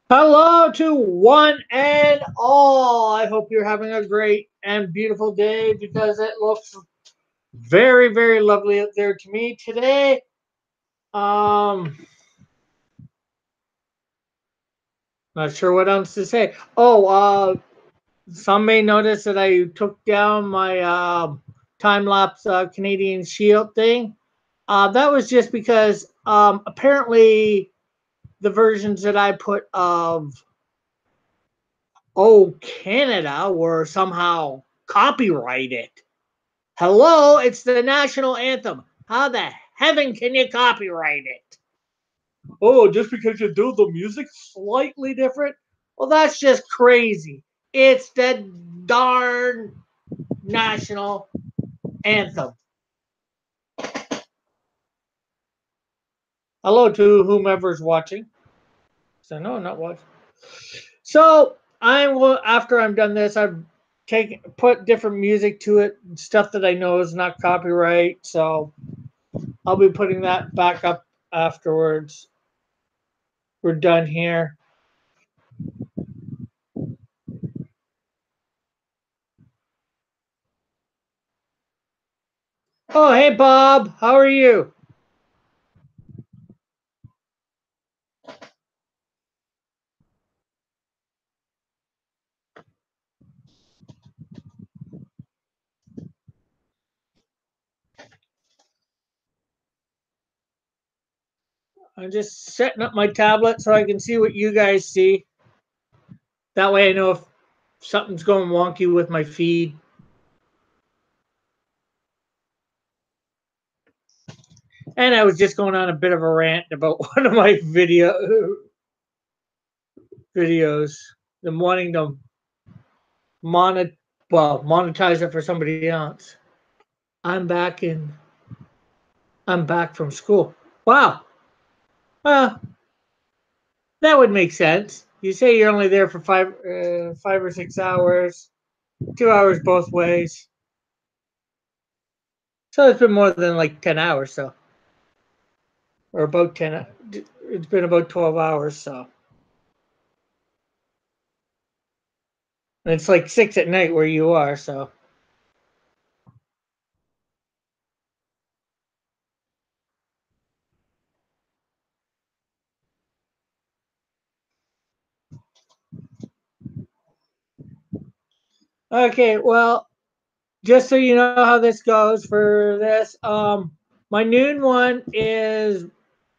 Hello to one and all. I hope you're having a great and beautiful day because it looks very, very lovely out there to me today. Um, Not sure what else to say. Some may notice that I took down my time lapse Canadian Shield thing. That was just because apparently the versions that I put of Canada were somehow copyrighted. Hello, it's the national anthem. How the heaven can you copyright it? Oh, just because you do the music slightly different? Well, that's just crazy. It's the darn national anthem. Hello to whomever's watching. So no, not watching. So I will after I'm done this, I've put different music to it, stuff that I know is not copyright. So I'll be putting that back up afterwards. We're done here. Oh, hey, Bob. How are you? I'm just setting up my tablet so I can see what you guys see. That way I know if something's going wonky with my feed. And I was just going on a bit of a rant about one of my videos, them wanting to monet monetize it for somebody else. I'm back in. I'm back from school. Wow. Well, that would make sense. You say you're only there for 5 or 6 hours, 2 hours both ways. So it's been more than like 10 hours. So, or about 10. It's been about 12 hours. So, and it's like 6 at night where you are. So, okay. Well, just so you know how this goes for this, my noon one is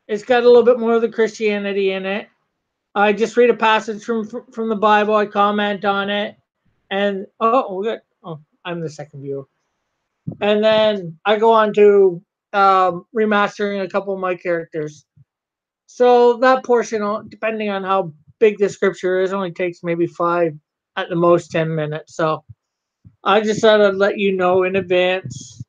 it's got a little bit more of the Christianity in it. I just read a passage from the Bible. I comment on it, and oh, good. Oh, I'm the second viewer, and then I go on to remastering a couple of my characters. So that portion, depending on how big the scripture is, only takes maybe 5, at the most 10 minutes. So I just thought I'd let you know in advance.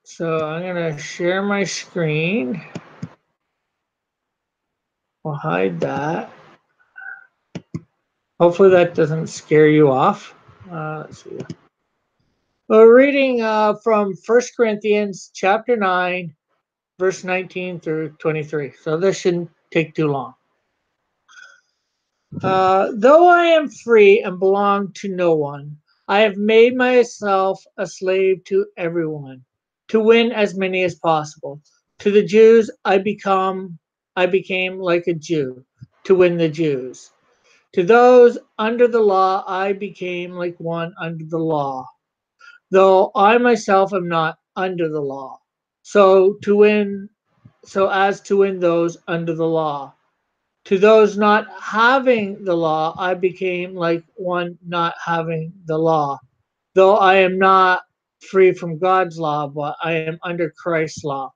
So I'm gonna share my screen. We'll hide that. Hopefully that doesn't scare you off. Let's see. We're reading from 1 Corinthians chapter 9, verse 19 through 23. So this shouldn't take too long. Though I am free and belong to no one, I have made myself a slave to everyone, to win as many as possible. To the Jews, I became like a Jew, to win the Jews. To those under the law, I became like one under the law, though I myself am not under the law. So to win, so as to win those under the law. To those not having the law, I became like one not having the law, though I am not free from God's law, but I am under Christ's law,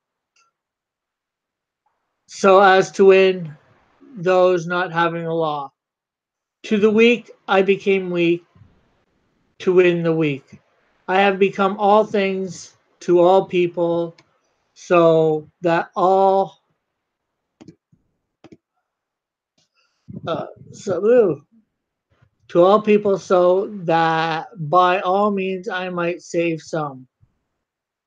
so as to win those not having the law. To the weak, I became weak to win the weak. I have become all things to all people, so that all uh, so to all people, so that by all means I might save some.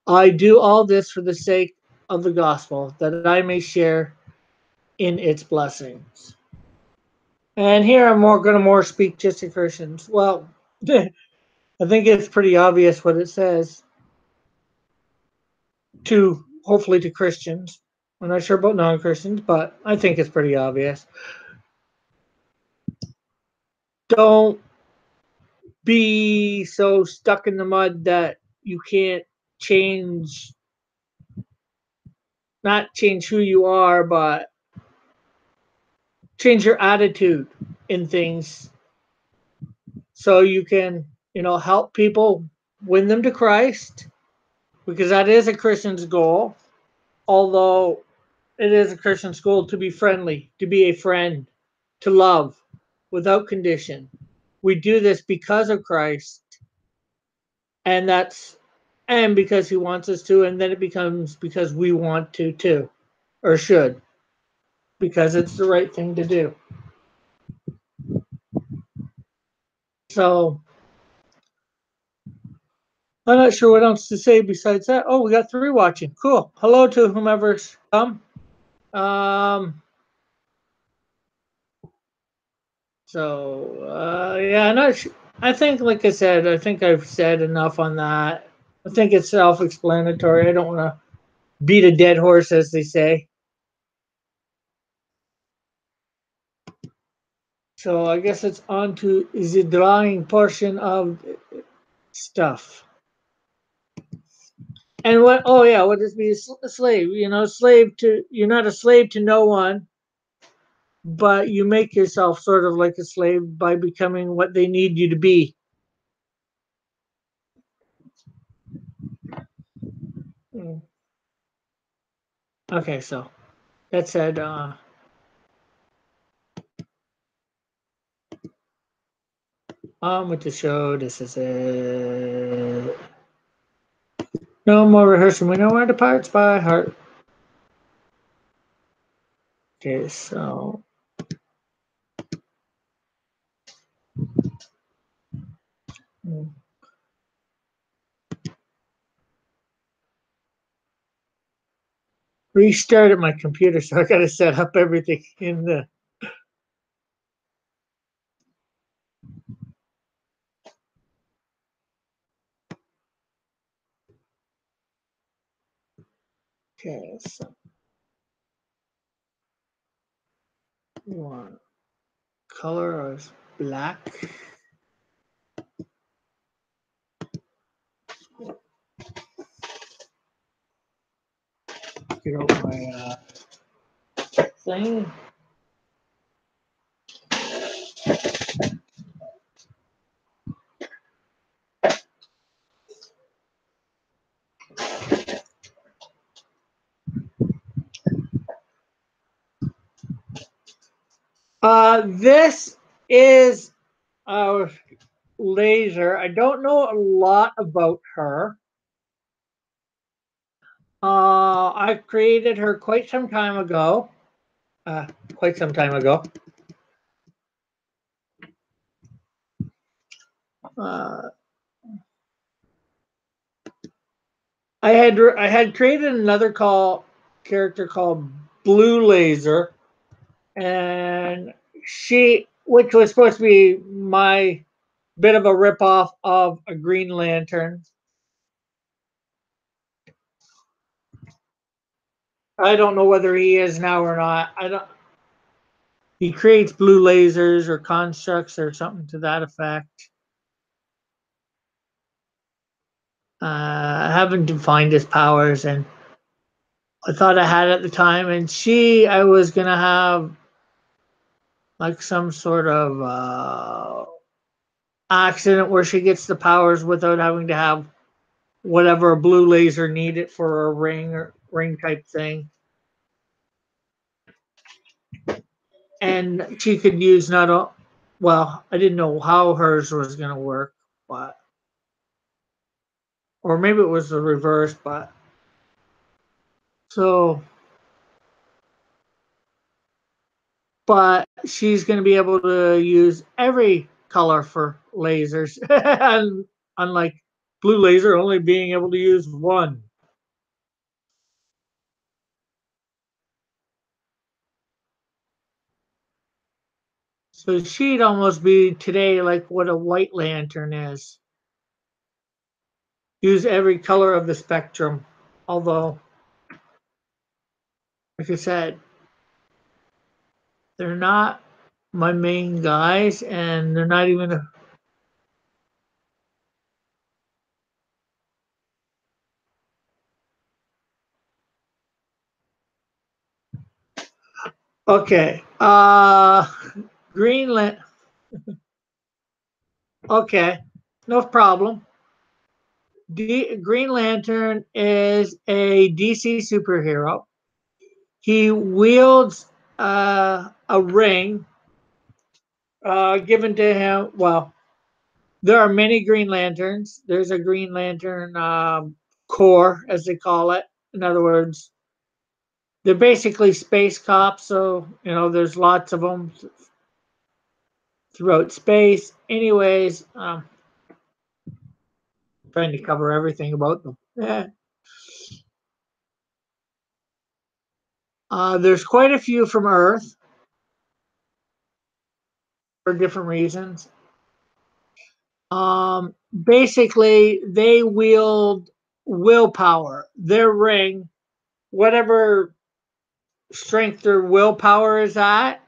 I do all this for the sake of the gospel, that I may share in its blessings. And here I'm going to more speak just to Christians. Well, I think it's pretty obvious what it says to hopefully to Christians. I'm not sure about non-Christians, but I think it's pretty obvious. Don't be so stuck in the mud that you can't change, not change who you are, but change your attitude in things so you can, help people, win them to Christ, because that is a Christian's goal. Although it is a Christian's goal to be friendly, to be a friend, to love without condition. We do this because of Christ, and because he wants us to, and then it becomes because we want to too, or should, because it's the right thing to do. So I'm not sure what else to say besides that. Oh, we got 3 watching. Cool. Hello to whomever's come. Yeah, I think, like I said, I think I've said enough on that. I think it's self-explanatory. I don't want to beat a dead horse, as they say. So I guess it's on to the drawing portion of stuff. And what? Oh yeah, what does be a slave? Slave to, you're not a slave to no one, but you make yourself sort of like a slave by becoming what they need you to be. Mm. Okay, so that said, on with the show. This is it. No more rehearsing. We know where the parts by heart. Okay, so restarted my computer, so I got to set up everything in the. Okay, so you want color as black. Get out my thing. This is our laser. I don't know a lot about her. I created her quite some time ago. Quite some time ago. Uh, I had created another character called Blue Laser, and which was supposed to be my bit of a ripoff of a Green Lantern. I don't know whether he is now or not. I don't. He creates blue lasers or constructs or something to that effect. I haven't defined his powers, and I thought I had at the time. And I was gonna have like some sort of accident where she gets the powers without having to have whatever a blue laser needed for a ring or ring type thing. And she could use not a well, I didn't know how hers was going to work, but or maybe it was the reverse, so but she's going to be able to use every color for lasers, unlike blue laser only being able to use one. So she'd almost be today like what a white lantern is. Use every color of the spectrum. Although, like I said, they're not my main guys, and they're not even. Okay. Greenland. Okay. No problem. Green Lantern is a DC superhero. He wields a ring given to him. Well, there are many Green Lanterns. There's a Green Lantern Corps, as they call it. In other words, they're basically space cops. So there's lots of them throughout space. Anyways, trying to cover everything about them. Yeah. There's quite a few from Earth for different reasons. Basically, they wield willpower. Their ring, whatever strength their willpower is at,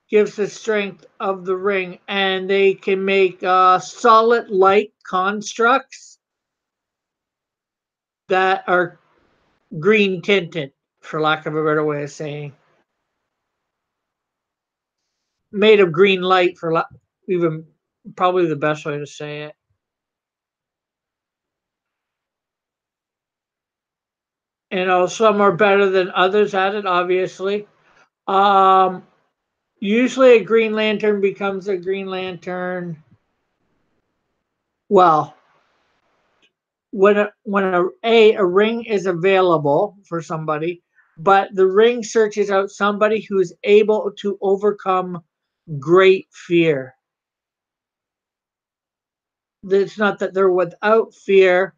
gives the strength of the ring, and they can make solid light constructs that are green tinted, for lack of a better way of saying, made of green light, even probably the best way to say it. Some are better than others at it, obviously. Um, Usually, a Green Lantern becomes a Green Lantern. Well, when a ring is available for somebody, but the ring searches out somebody who's able to overcome great fear. It's not that they're without fear,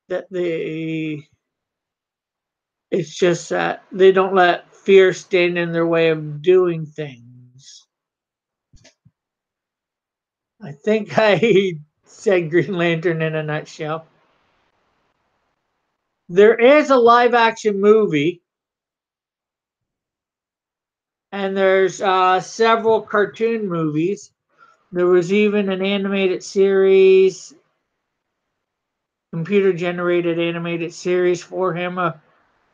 that it's just that they don't let fear stand in their way of doing things. I think I said Green Lantern in a nutshell. There is a live action movie, and there's several cartoon movies. There was even an animated series, computer generated animated series for him a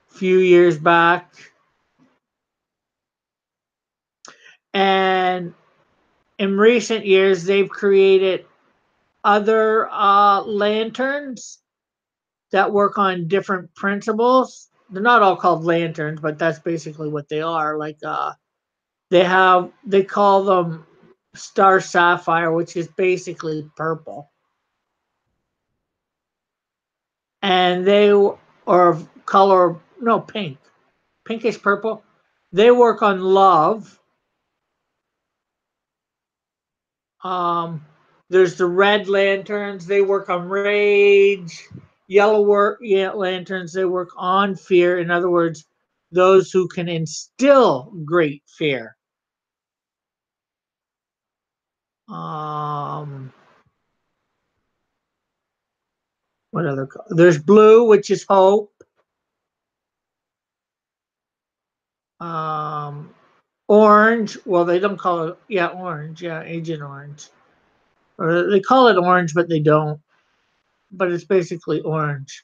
few years back. And in recent years, they've created other lanterns that work on different principles. They're not all called lanterns, but that's basically what they are. Like they call them Star Sapphire, which is basically purple. And they are color, no, pink, pinkish purple. They work on love. Um, there's the red lanterns. They work on rage. Yellow lanterns. They work on fear. In other words, those who can instill great fear. Um, what other color? There's blue, which is hope. Um, Orange. Well, they don't call it. Yeah, orange. Yeah, Agent Orange. Or they call it orange, but they don't. But it's basically orange.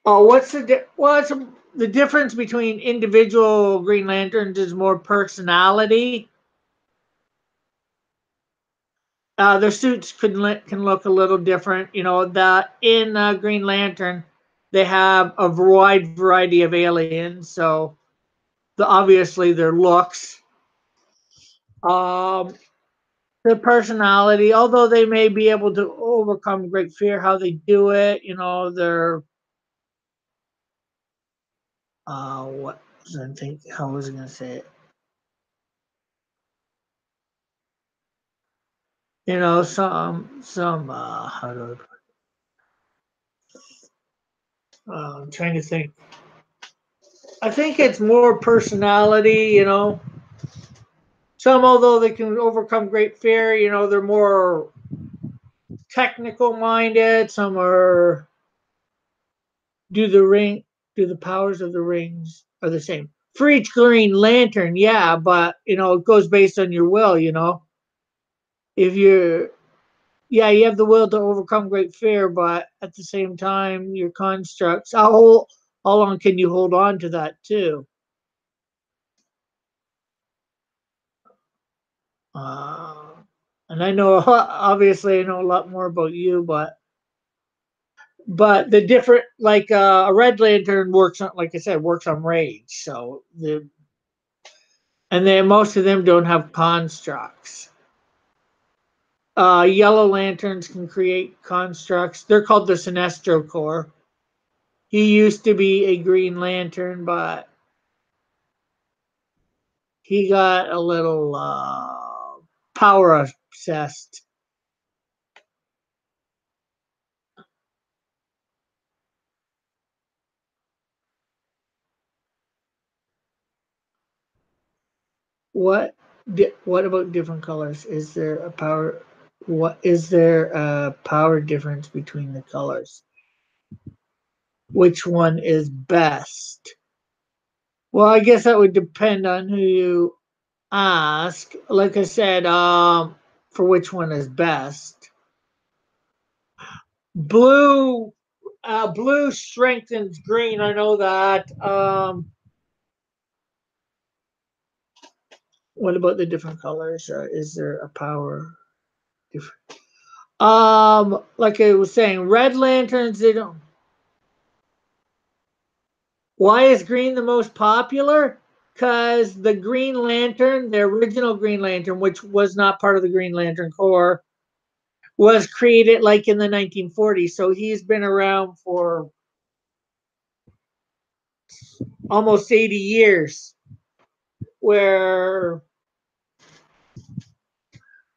Oh, what's the difference between individual Green Lanterns is more personality. Their suits can look a little different. That in Green Lantern, they have a wide variety of aliens. So obviously their looks, um, their personality, although they may be able to overcome great fear, how they do it. Their what was I think? How was I going to say it? Some how do I'm trying to think. I think it's more personality, you know. Some, although they can overcome great fear, you know, they're more technical minded. Some are do the ring, do the powers of the rings are the same. For each Green Lantern, yeah, but you know, it goes based on your will, you know. If you're yeah, you have the will to overcome great fear, but at the same time, your constructs, how long can you hold on to that too? Uh, and I know, obviously, I know a lot more about you, but the different, like a Red Lantern works on, like I said, works on rage. So and then most of them don't have constructs. Yellow Lanterns can create constructs. They're called the Sinestro Corps. He used to be a Green Lantern, but he got a little power obsessed. What what about different colors? Is there a power? What is there a power difference between the colors? Which one is best? Well, I guess that would depend on who you ask. Like I said, for which one is best. Blue, blue strengthens green. I know that. What about the different colors? Is there a power difference? Like I was saying, red lanterns. They don't. Why is green the most popular? Because the Green Lantern, the original Green Lantern, which was not part of the Green Lantern Corps, was created like in the 1940s. So he's been around for almost 80 years. Where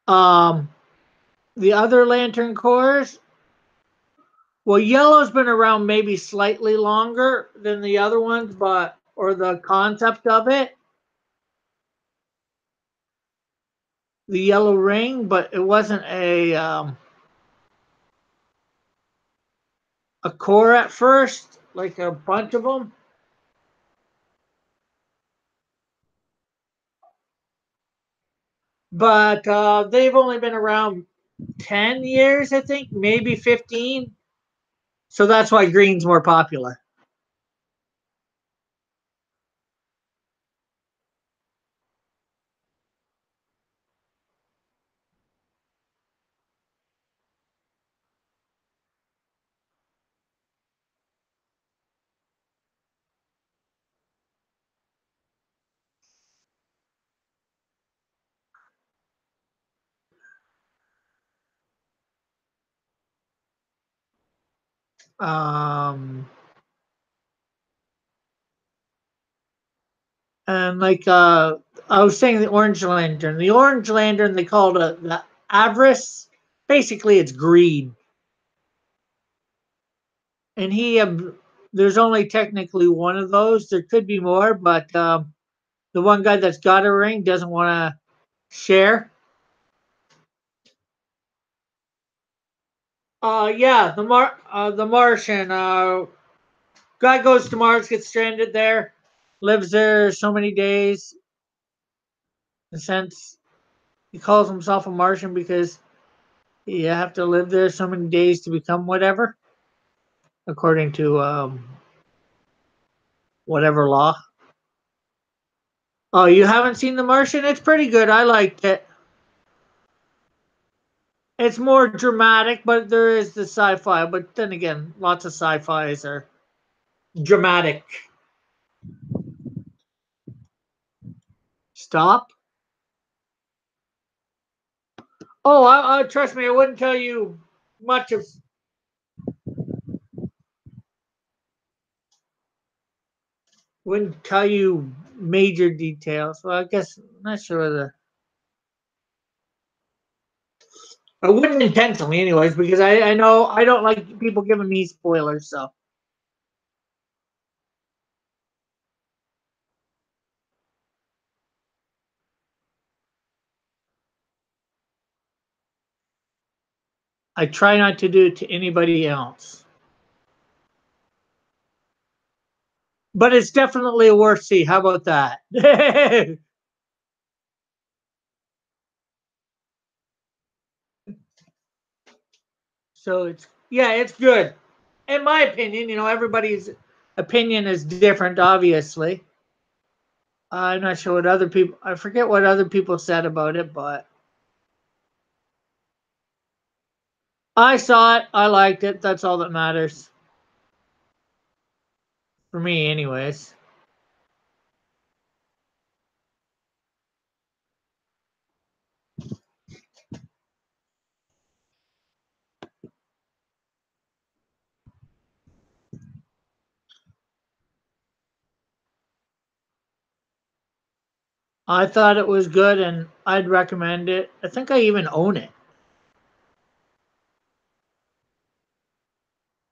um, the other Lantern Corps, well, yellow's been around maybe slightly longer than the other ones, but or the concept of it, the yellow ring, but it wasn't a core at first, like a bunch of them. But they've only been around 10 years, I think, maybe 15. So that's why green's more popular. Um, and like I was saying, the Orange Lantern. The Orange Lantern, they call it the avarice. Basically, it's greed. And there's only technically one of those. There could be more, but the one guy that's got a ring doesn't want to share. Yeah, the Martian. Guy goes to Mars, gets stranded there, lives there so many days. In a sense, he calls himself a Martian because you have to live there so many days to become whatever, according to whatever law. Oh, you haven't seen The Martian? It's pretty good. I liked it. It's more dramatic, but there is the sci-fi. But then again, lots of sci-fis are dramatic. Stop. Oh, trust me, I wouldn't tell you much of. Wouldn't tell you major details. Well, I guess I'm not sure whether I wouldn't intentionally, anyways, because I know I don't like people giving me spoilers. So I try not to do it to anybody else. But it's definitely a worth see. How about that? So it's good. In my opinion, everybody's opinion is different, obviously. I'm not sure what other people, I forget what other people said about it, but I saw it. I liked it. That's all that matters. For me, anyways. I thought it was good and I'd recommend it. I think I even own it.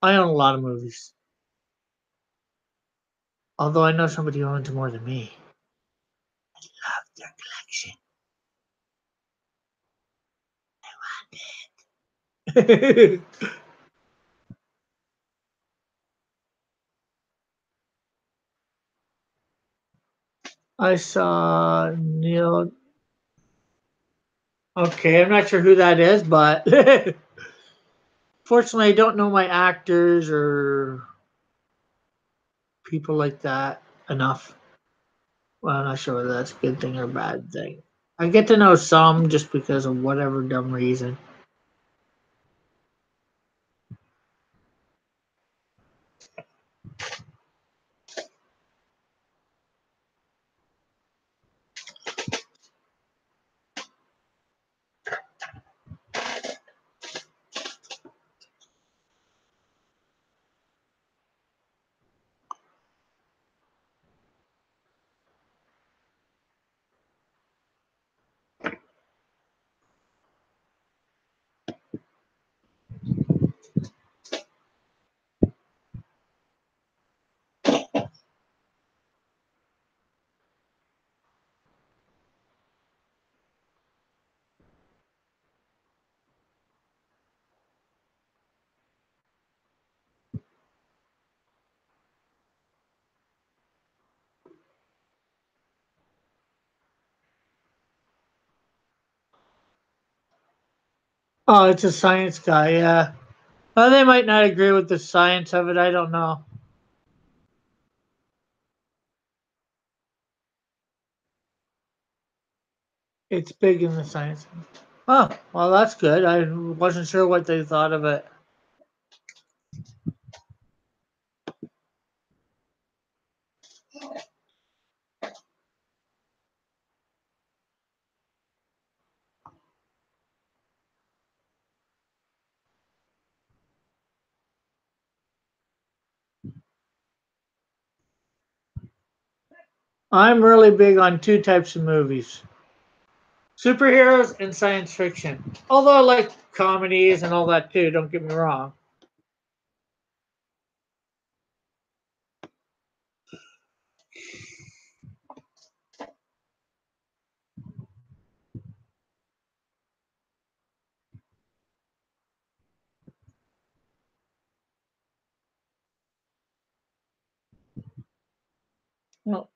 I own a lot of movies. Although I know somebody who owns more than me. Their collection. I saw Neil. Okay, I'm not sure who that is, but fortunately, I don't know my actors or people like that enough. Well, I'm not sure whether that's a good thing or a bad thing. I get to know some just because of whatever dumb reason. Oh, it's a science guy, yeah. Well, they might not agree with the science of it. I don't know. It's big in the science. Oh, well, that's good. I wasn't sure what they thought of it. I'm really big on two types of movies: superheroes and science fiction. Although I like comedies and all that too, don't get me wrong. Well,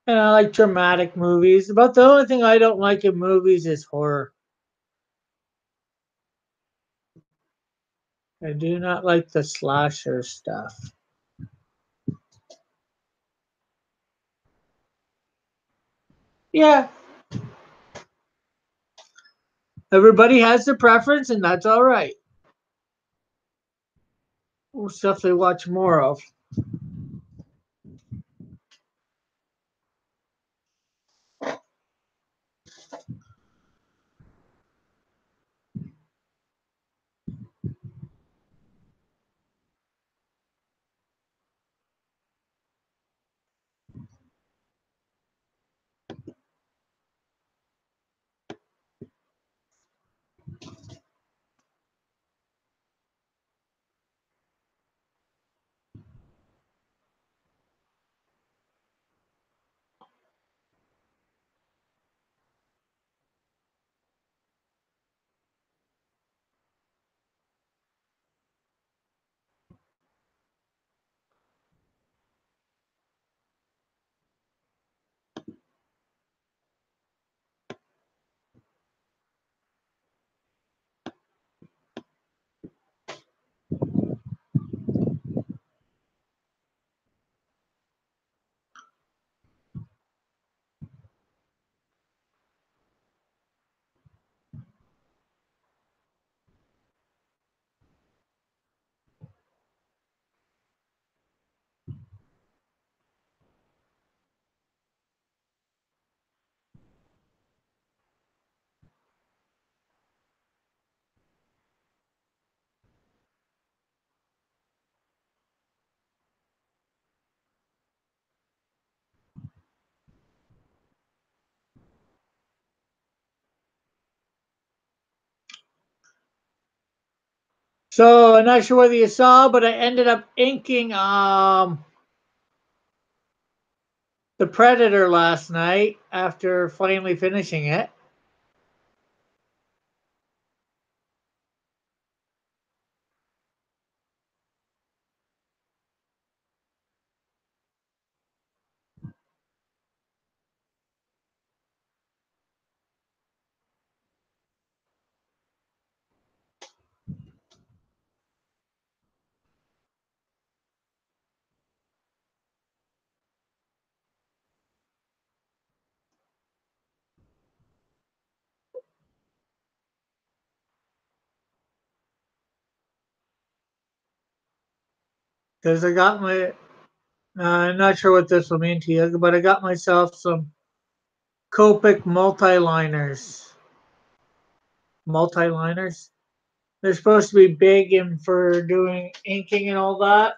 and I like dramatic movies. About the only thing I don't like in movies is horror. I do not like the slasher stuff. Yeah, everybody has their preference, and that's all right. Stuff they watch more of. So I'm not sure whether you saw, but I ended up inking the Predator last night after finally finishing it. Because I got my, I'm not sure what this will mean to you, but I got myself some Copic multi-liners. Multi-liners? They're supposed to be big and for doing inking and all that.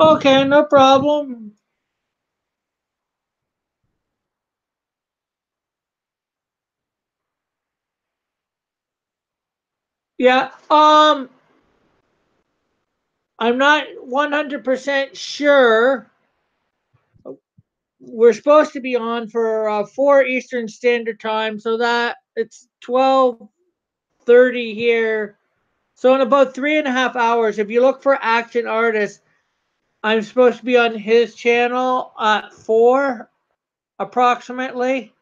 Okay, no problem. Yeah, I'm not 100% sure. We're supposed to be on for 4 Eastern Standard Time, so that it's 12:30 here. So in about 3.5 hours, if you look for Action Artist, I'm supposed to be on his channel at 4 approximately.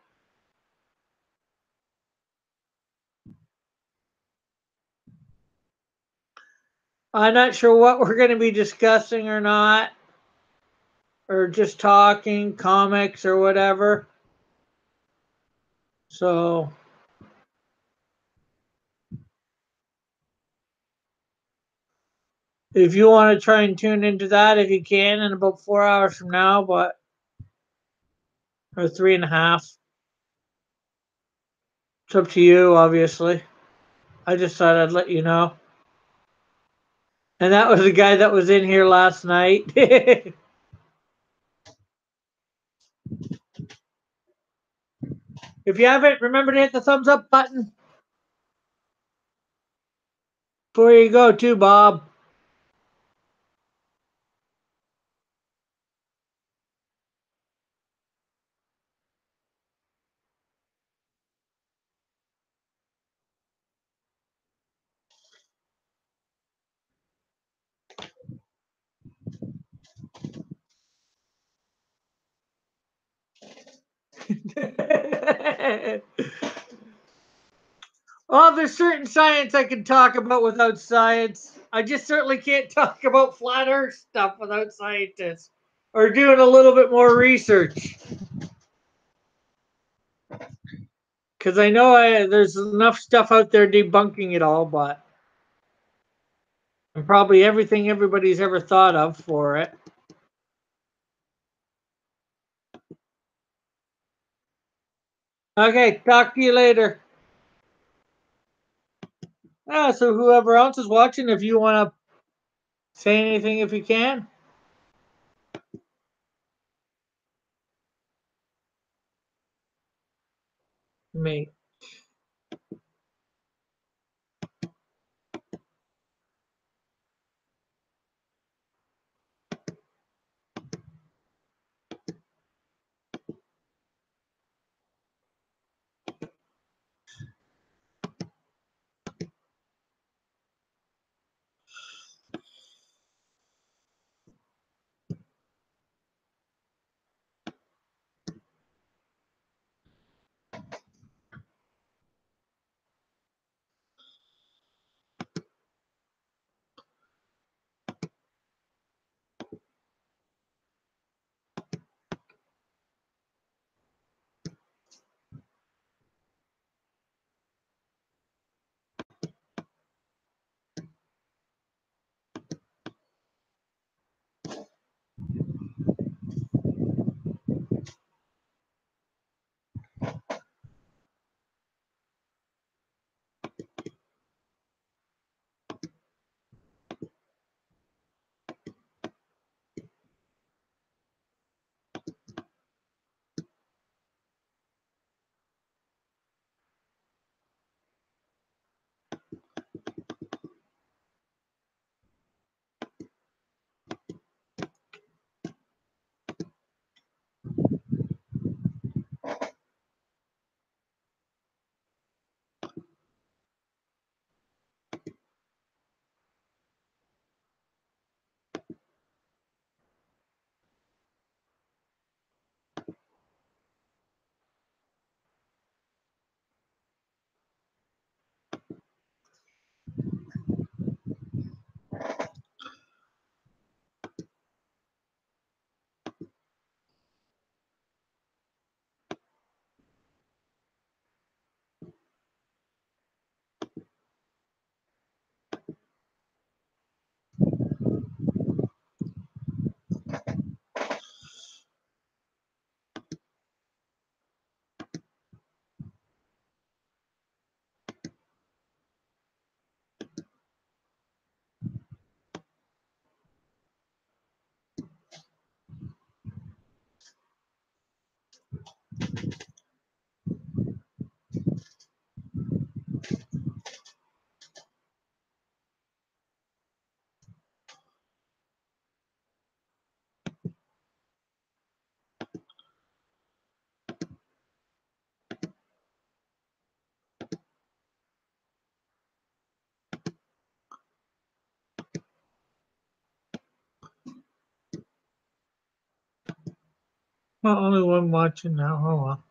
I'm not sure what we're going to be discussing or not, or just talking comics or whatever. So if you want to try and tune into that, if you can, in about 4 hours from now, but or 3.5. It's up to you, obviously. I just thought I'd let you know. And that was the guy that was in here last night. If you haven't, remember to hit the thumbs up button before you go, too, Bob. Well, there's certain science I can talk about without science. I just certainly can't talk about flat earth stuff without scientists or doing a little bit more research. Because I know there's enough stuff out there debunking it all, but and probably everything everybody's ever thought of for it. Okay, talk to you later. So whoever else is watching, if you want to say anything, if you can, me. Well, only one watching now. Oh well.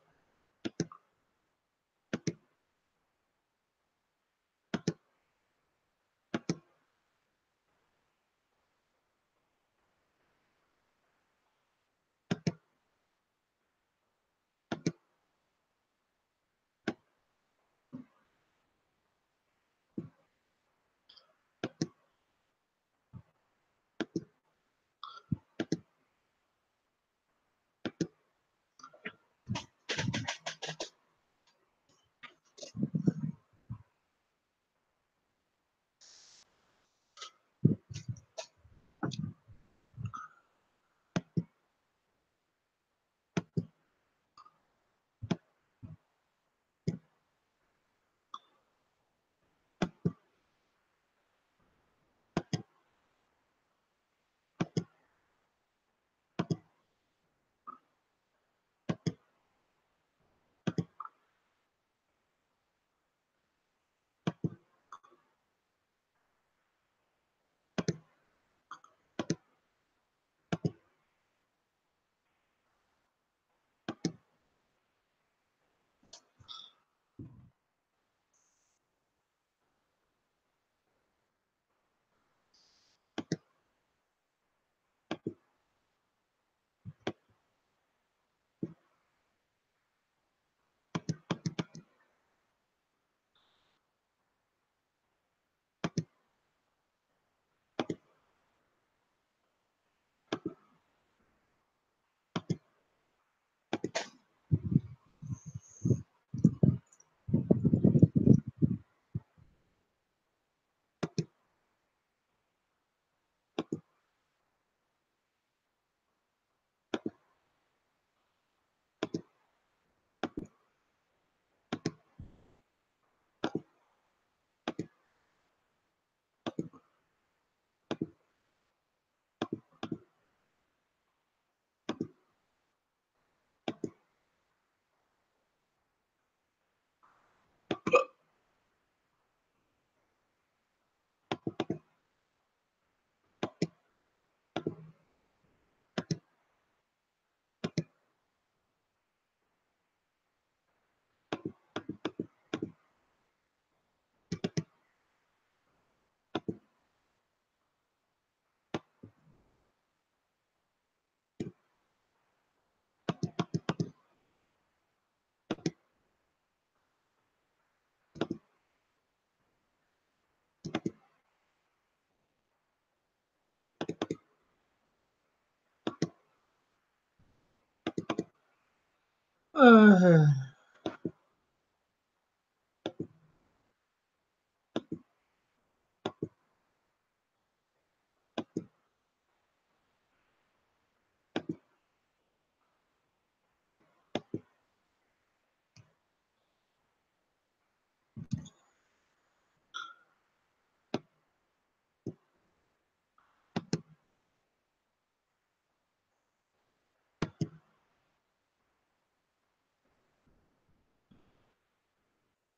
Uh,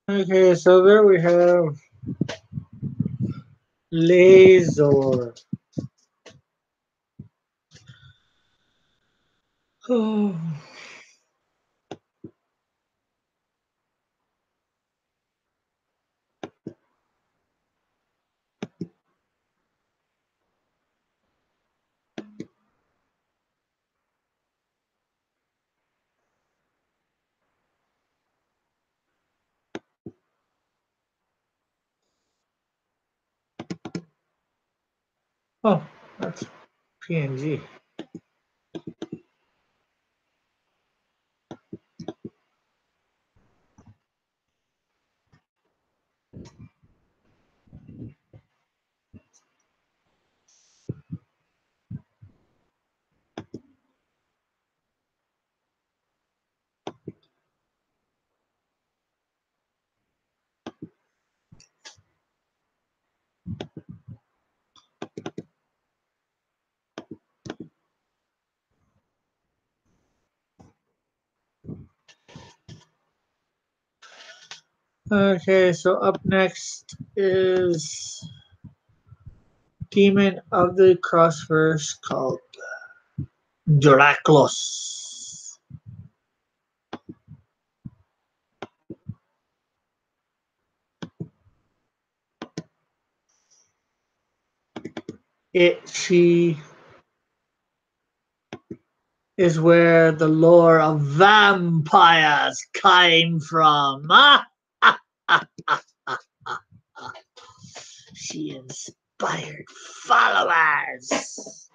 okay, so there we have Lazor. Oh, oh, that's PNG. Okay, so up next is Demon of the Crossverse called Draclos. She is where the lore of vampires came from. She inspired followers.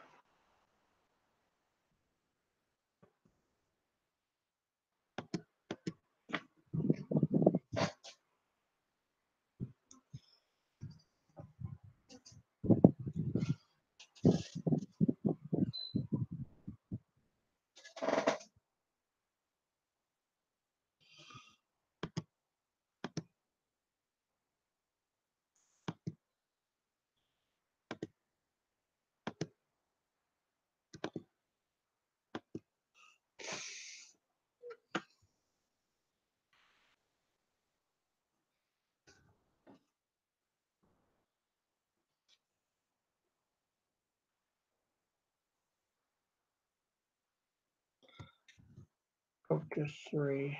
Chapter 3.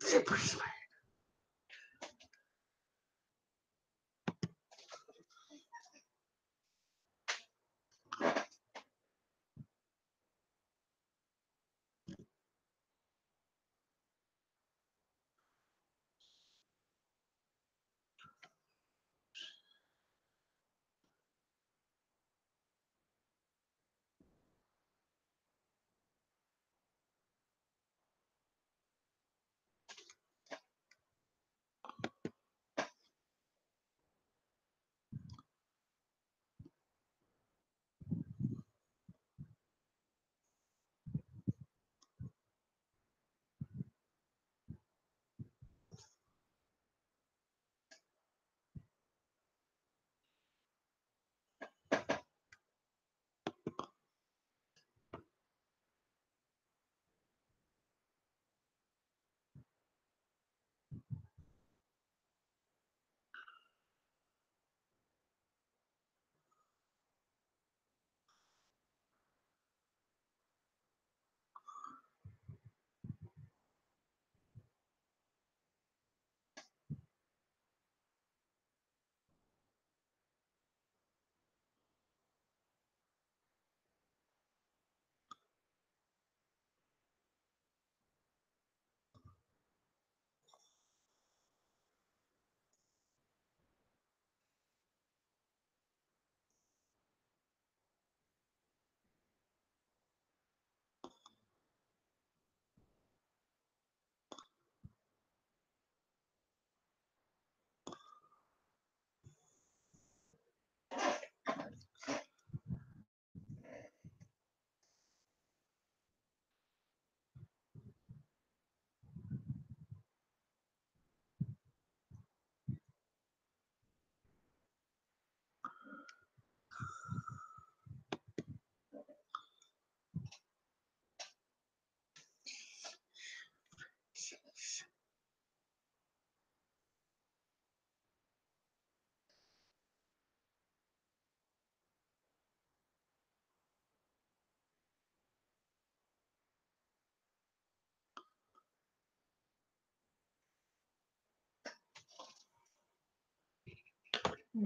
Super sweet.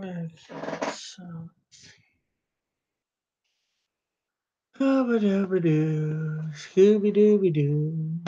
Okay, so Scooby-Dooby-Doo, Scooby-Dooby-Doo.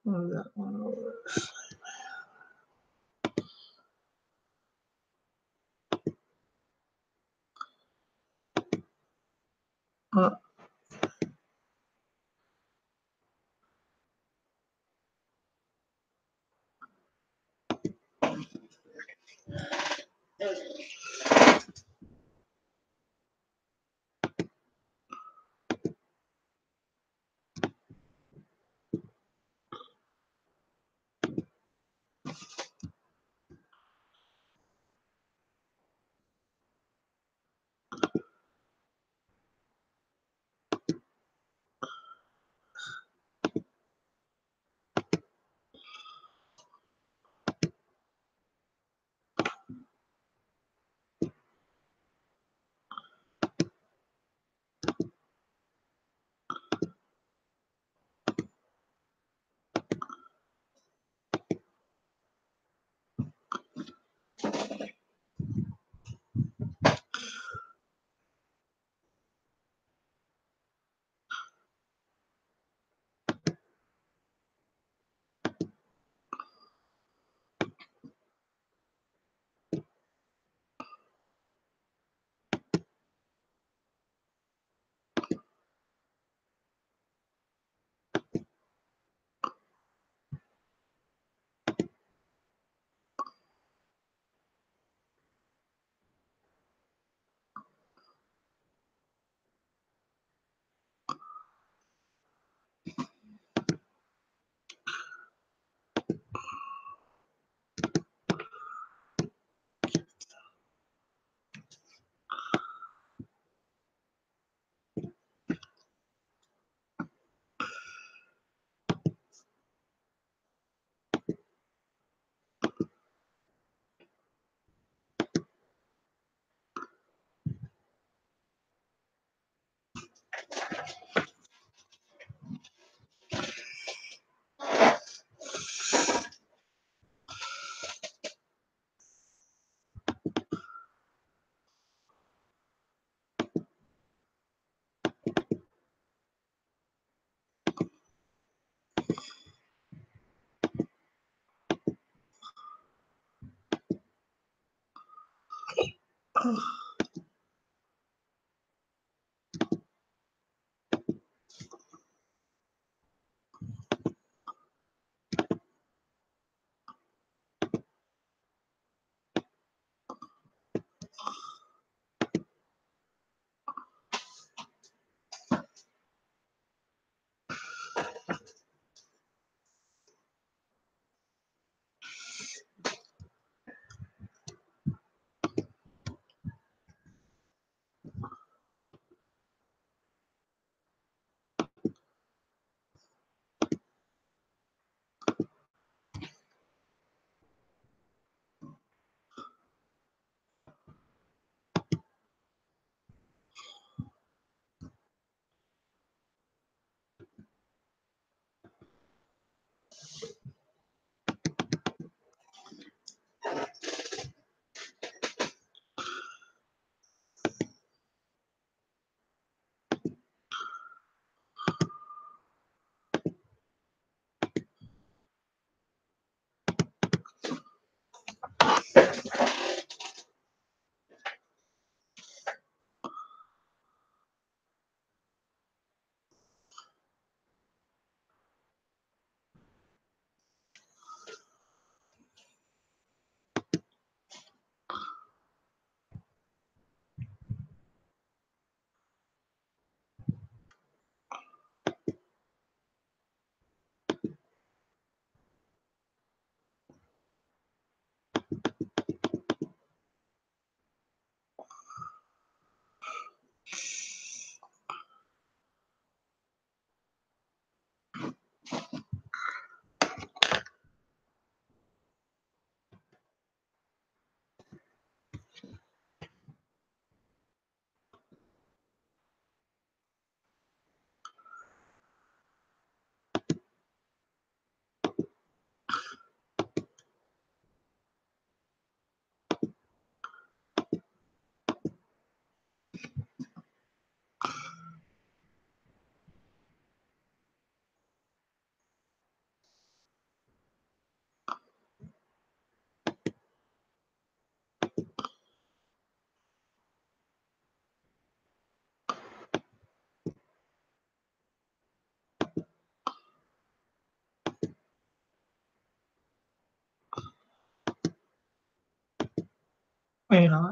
Move that one over. Uh,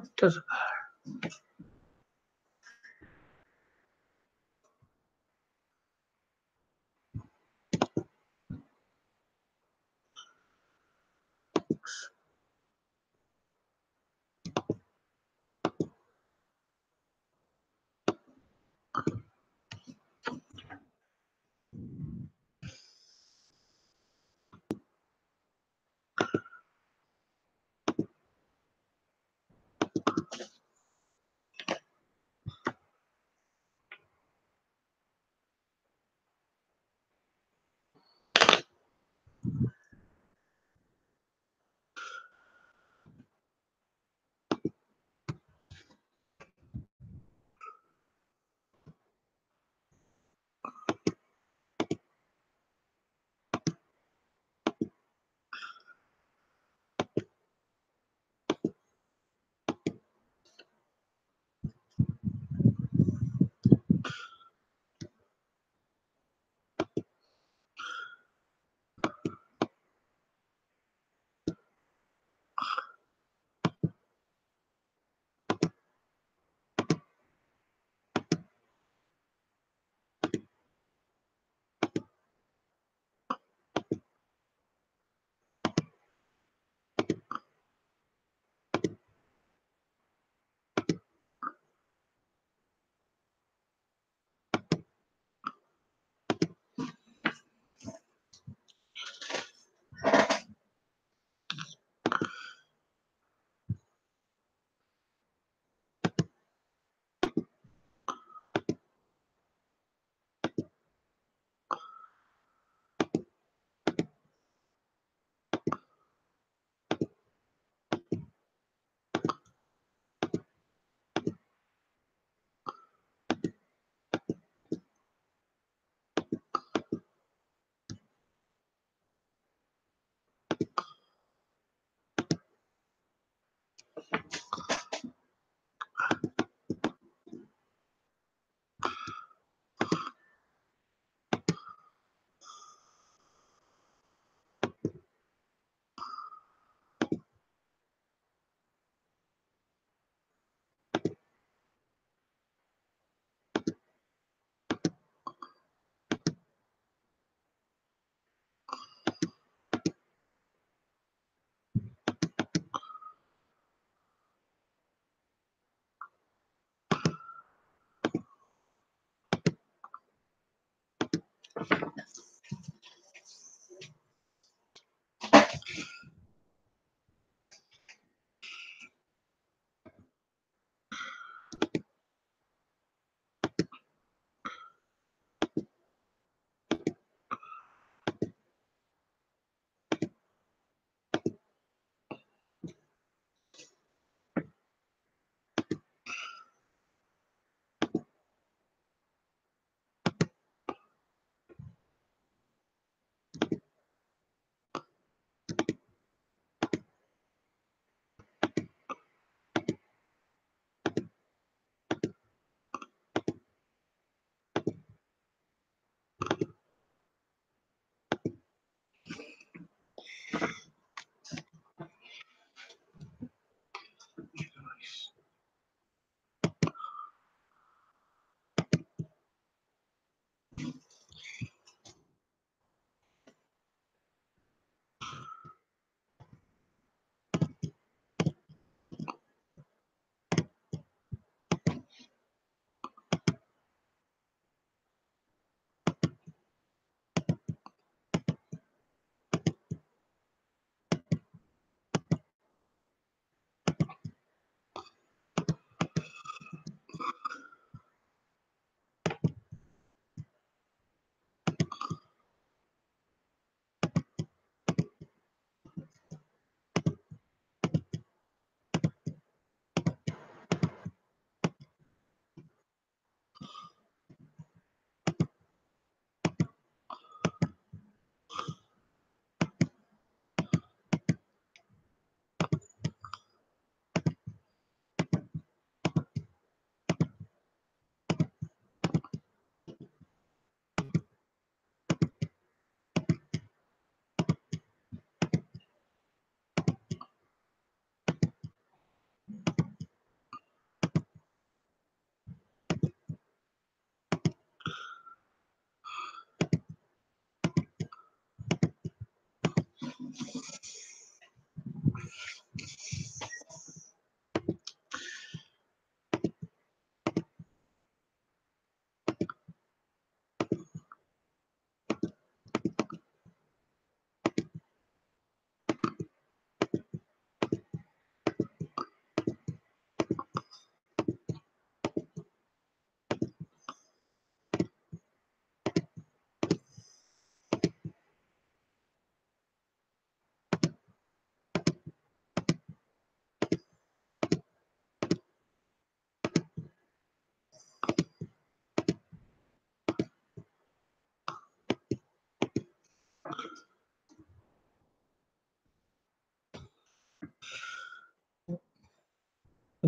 It doesn't.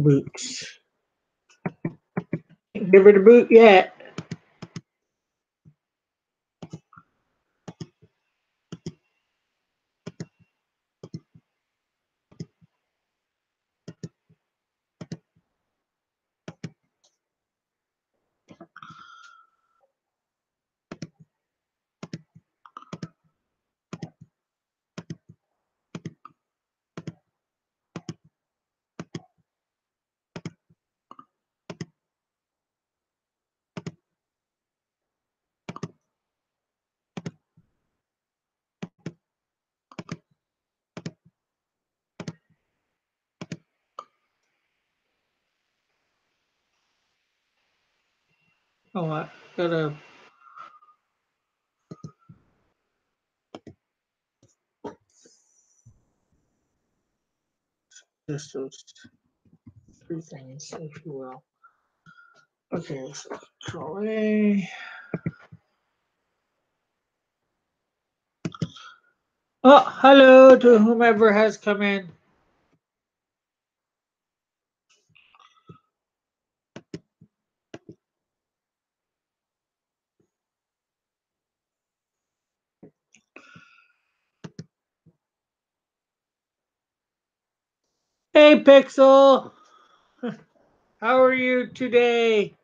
boots. Give her the boot yet. Oh, I gotta just those three things, if you will. Okay, so Control A. Oh, hello to whomever has come in. Hey, Pixel. How are you today?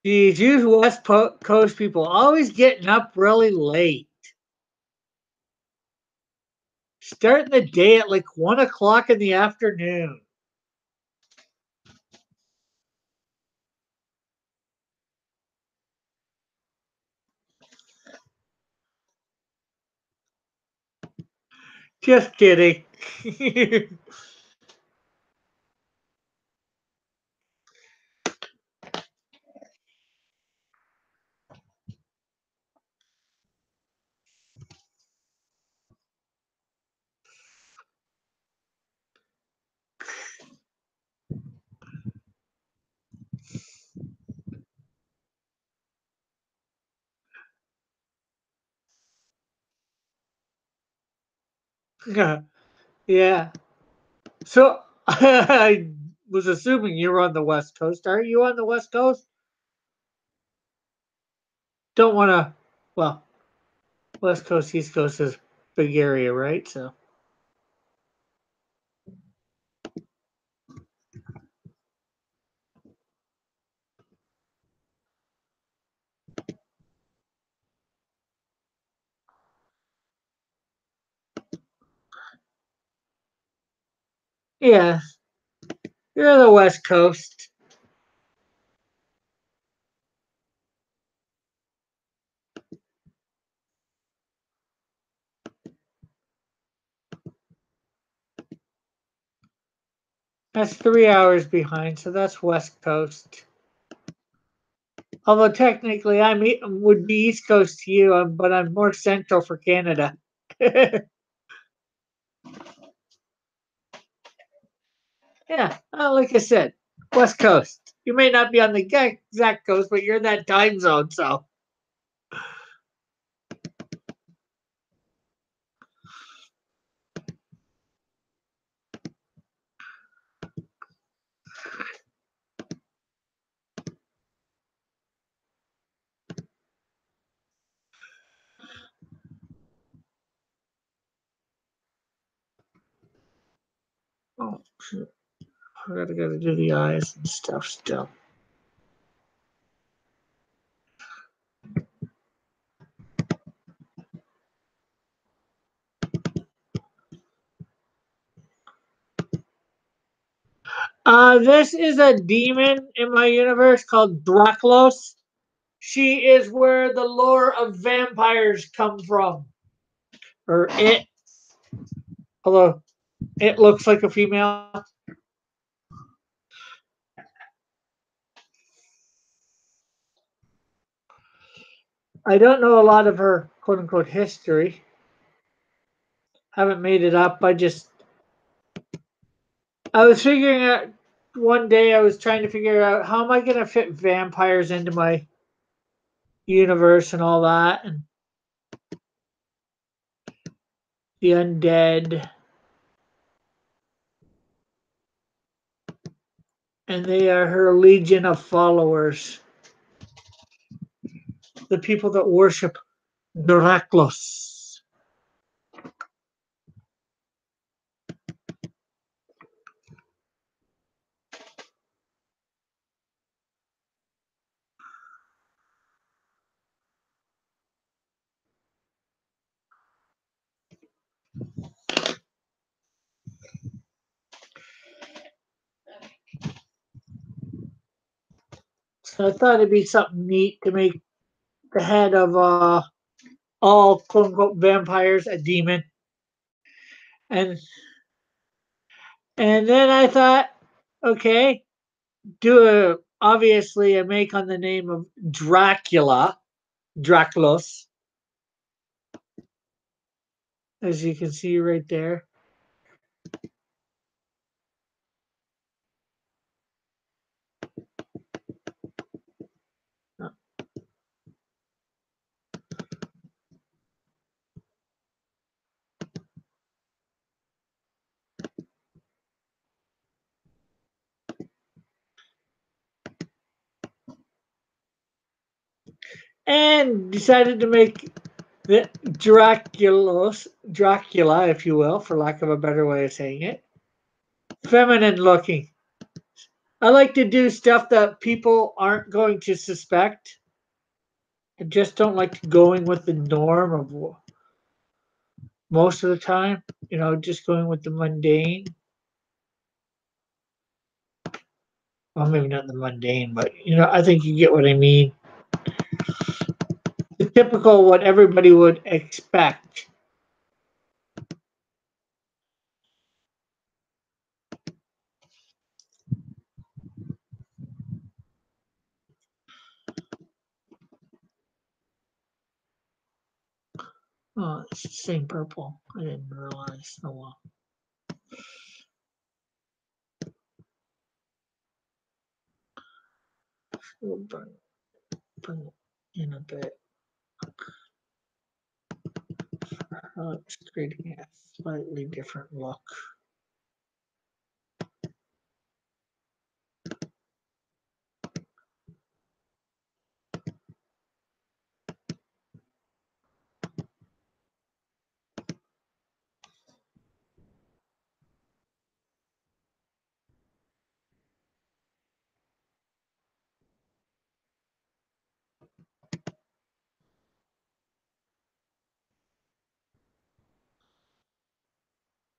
Geez, you West Coast people always getting up really late. Starting the day at like 1 o'clock in the afternoon. Just kidding. Yeah. So I was assuming you were on the West Coast. Are you on the West Coast? Don't want to. Well, West Coast, East Coast is big area, right? So yeah, you're the West Coast. That's 3 hours behind, so that's West Coast. Although technically would be East Coast to you, but I'm more central for Canada. Yeah, like I said, West Coast. You may not be on the exact coast, but you're in that time zone, so. Oh, shoot. I gotta do the eyes and stuff still. This is a demon in my universe called Draclos. She is where the lore of vampires come from. Or it. although it looks like a female. I don't know a lot of her quote unquote history. Haven't made it up. I was figuring out one day I was trying to figure out how am I gonna fit vampires into my universe and all that and the undead. And they are her legion of followers. The people that worship Dracula. So I thought it'd be something neat to make the head of all quote unquote vampires a demon. And and then I thought, okay, do a obviously a make on the name of Draculus, as you can see right there. And decided to make the Dracula, if you will, for lack of a better way of saying it, feminine looking. I like to do stuff that people aren't going to suspect. I just don't like going with the norm of most of the time. Just going with the mundane. Well, maybe not the mundane, but I think you get what I mean. The typical what everybody would expect. Oh, it's the same purple. I didn't realize. Oh well. We'll bring it in a bit. It's creating a slightly different look.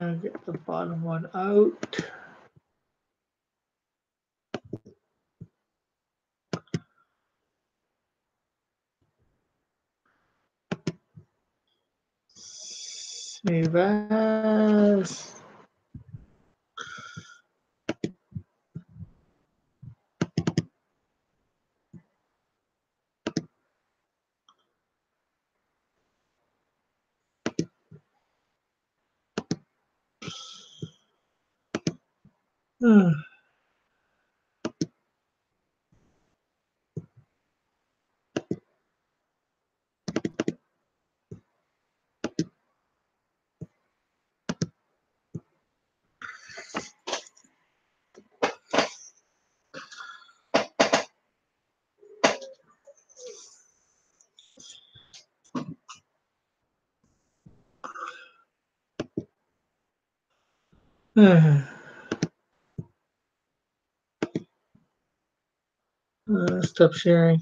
I'll get the bottom one out. Save as. Stop sharing.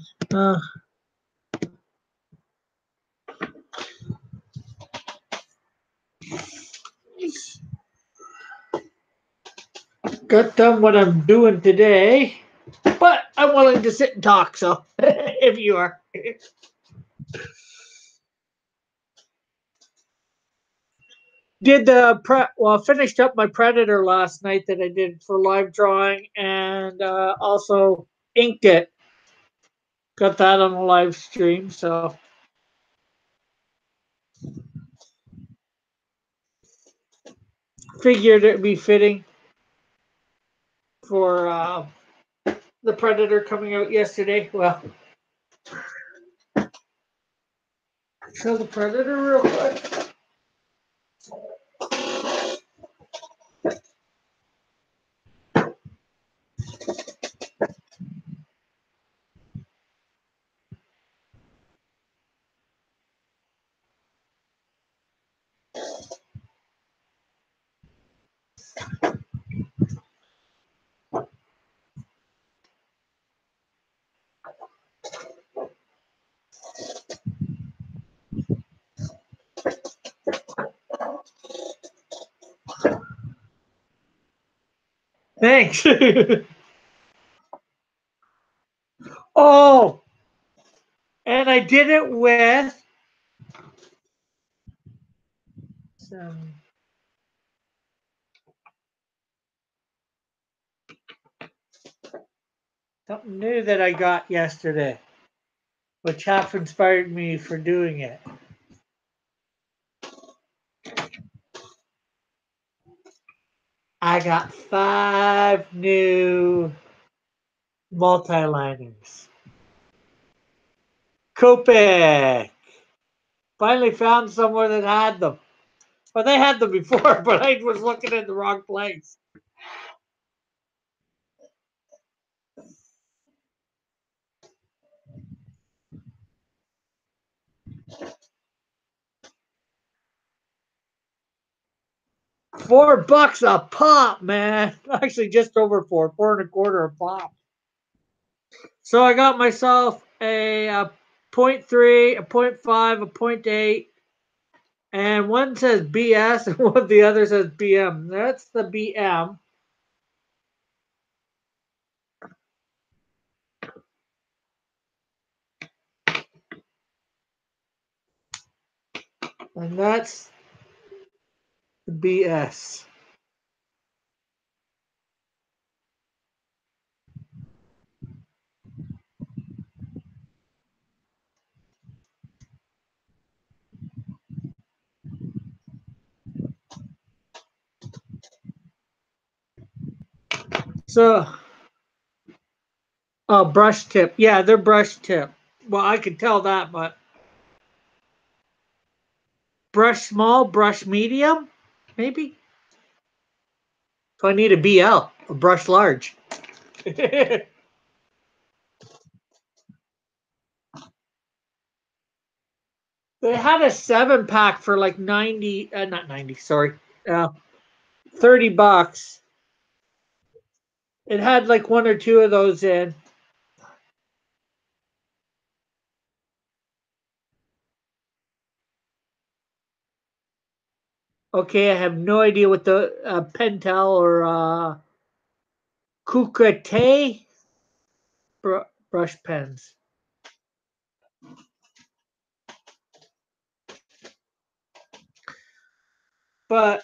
Got done what I'm doing today, but I'm willing to sit and talk. So, if you are. Did the finished up my Predator last night that I did for live drawing, and also inked it. Got that on a live stream, so figured it'd be fitting for the Predator coming out yesterday. Well, show the Predator real quick. Thanks. Oh, and I did it with some something new that I got yesterday, which half inspired me for doing it. I got 5 new multi-liners. Copic. Finally found somewhere that had them. Well, they had them before, but I was looking in the wrong place. $4 a pop, man. Actually, just over 4 and a quarter a pop. So I got myself a 0.3, a 0.5, a 0.8, and one says BS and one the other says BM. That's the BM. And that's the BS. So, brush tip. Yeah, they're brush tip. Well, I could tell that, but brush small, brush medium, maybe. So I need a BL, a brush large. They had a 7-pack for like 90, not 90, sorry, $30. It had like 1 or 2 of those in. Okay, I have no idea what the Pentel or Kukate brush pens. But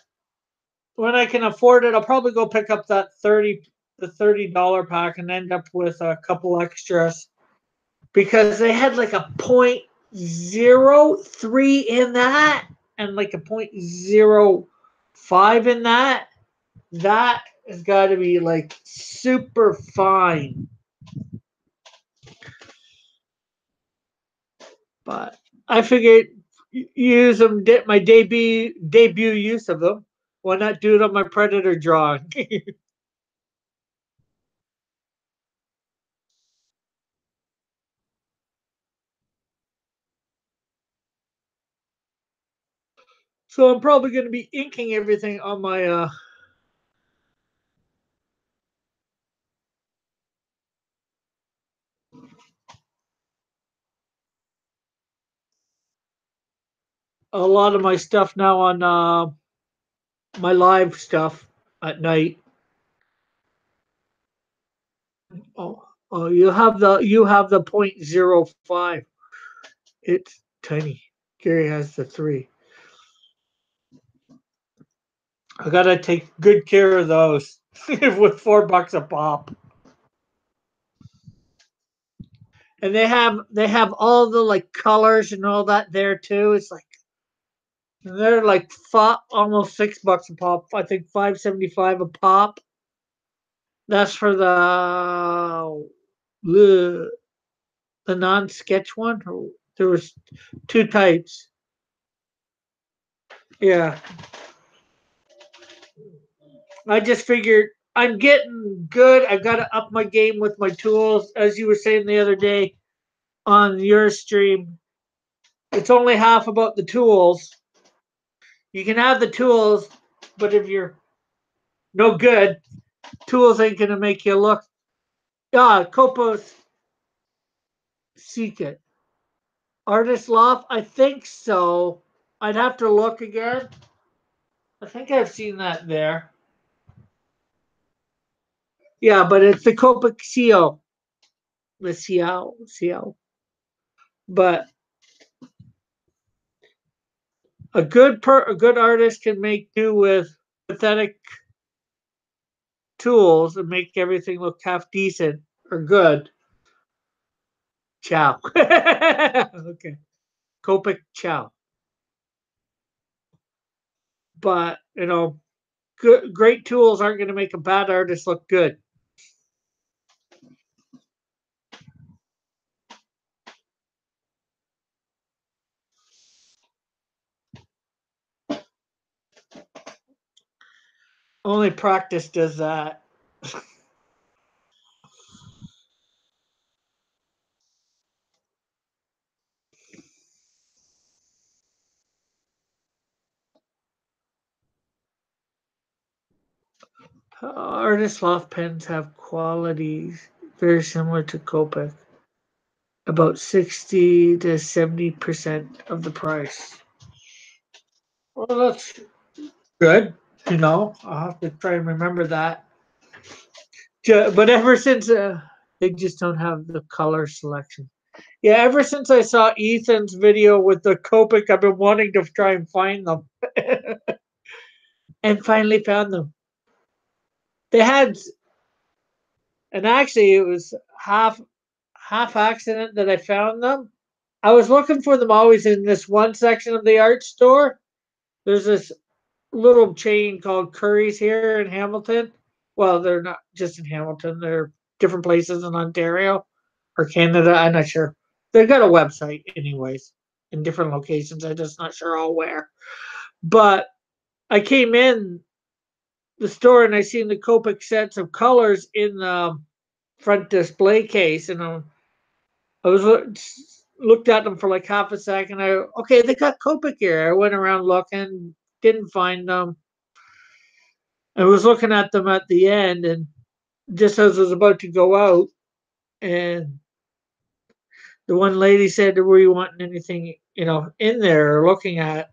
when I can afford it, I'll probably go pick up that the $30 pack and end up with a couple extras because they had like a 0.03 in that and like a 0.05 in that. That has got to be like super fine. But I figured use them, my debut use of them. Why not do it on my Predator drawing? So I'm probably going to be inking everything on my a lot of my stuff now on my live stuff at night. Oh, you have the 0.05. It's tiny. Gary has the 3. I gotta take good care of those with $4 a pop. And they have all the like colors and all that there too. It's like they're like almost $6 a pop. I think 5.75 a pop. That's for the non-sketch one. There was two types. Yeah, I just figured I'm getting good. I got to up my game with my tools, as you were saying the other day on your stream. It's only half about the tools. You can have the tools, but if you're no good, tools ain't gonna make you look. Ah, Copos Secret. Artist Loft? I think so. I'd have to look again. I think I've seen that there. Yeah, but it's the Copic CO. The CL. CL. But a good artist can make do with pathetic tools and make everything look half decent or good. Ciao. Okay. Copic ciao. But great tools aren't going to make a bad artist look good. Only practice does that. Artist loft pens have qualities very similar to Copic, about 60 to 70% of the price. Well, that's good. I'll have to try and remember that. But ever since they just don't have the color selection. Yeah, ever since I saw Ethan's video with the Copic, I've been wanting to try and find them, and finally found them. They had, and actually, it was half accident that I found them. I was looking for them always in this one section of the art store. There's this little chain called Curry's here in Hamilton. Well, they're not just in Hamilton, they're different places in Ontario or Canada. I'm not sure. They've got a website, anyways, in different locations. I'm just not sure all where. But I came in the store and I seen the Copic sets of colors in the front display case, and I was looked at them for like half a second. Okay, they got Copic here. I went around looking, didn't find them. I was looking at them at the end, and just as I was about to go out, and the one lady said, "Were you wanting anything, in there or looking at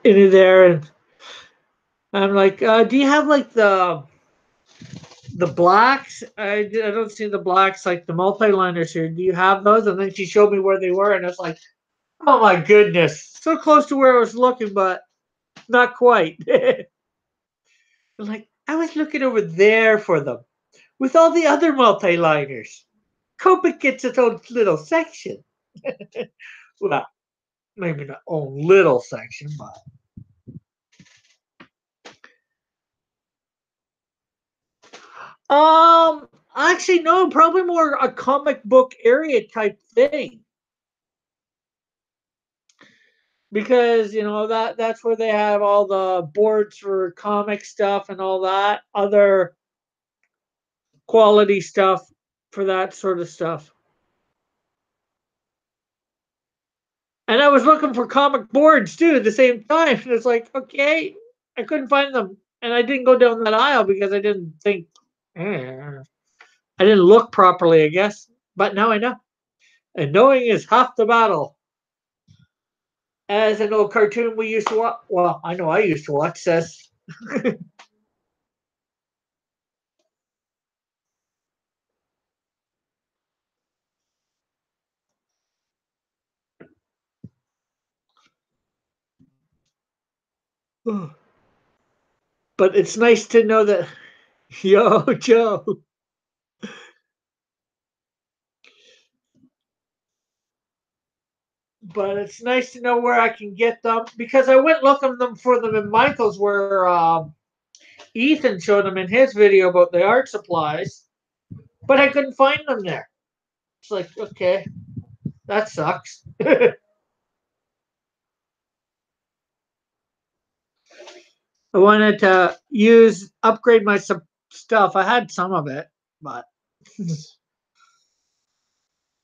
any there?" And I'm like, "Do you have like the blacks? I don't see the blacks, like the multi-liners here. Do you have those?" And then she showed me where they were, and it's like, oh my goodness, so close to where I was looking, but not quite. Like I was looking over there for them with all the other multi-liners. Copic gets its own little section. Well, maybe not own little section, but actually no, probably more a comic book area type thing. Because that's where they have all the boards for comic stuff and all that other quality stuff for that sort of stuff. And I was looking for comic boards too at the same time. And it's like, okay, I couldn't find them. And I didn't go down that aisle because I didn't think, I didn't look properly, I guess. But now I know. And knowing is half the battle. As an old cartoon we used to watch, well, I know I used to watch, says. But it's nice to know that, yo, Joe. But it's nice to know where I can get them because I went looking them for them in Michael's where Ethan showed them in his video about the art supplies, but I couldn't find them there. It's like, okay, that sucks. I wanted to upgrade my stuff. I had some of it, but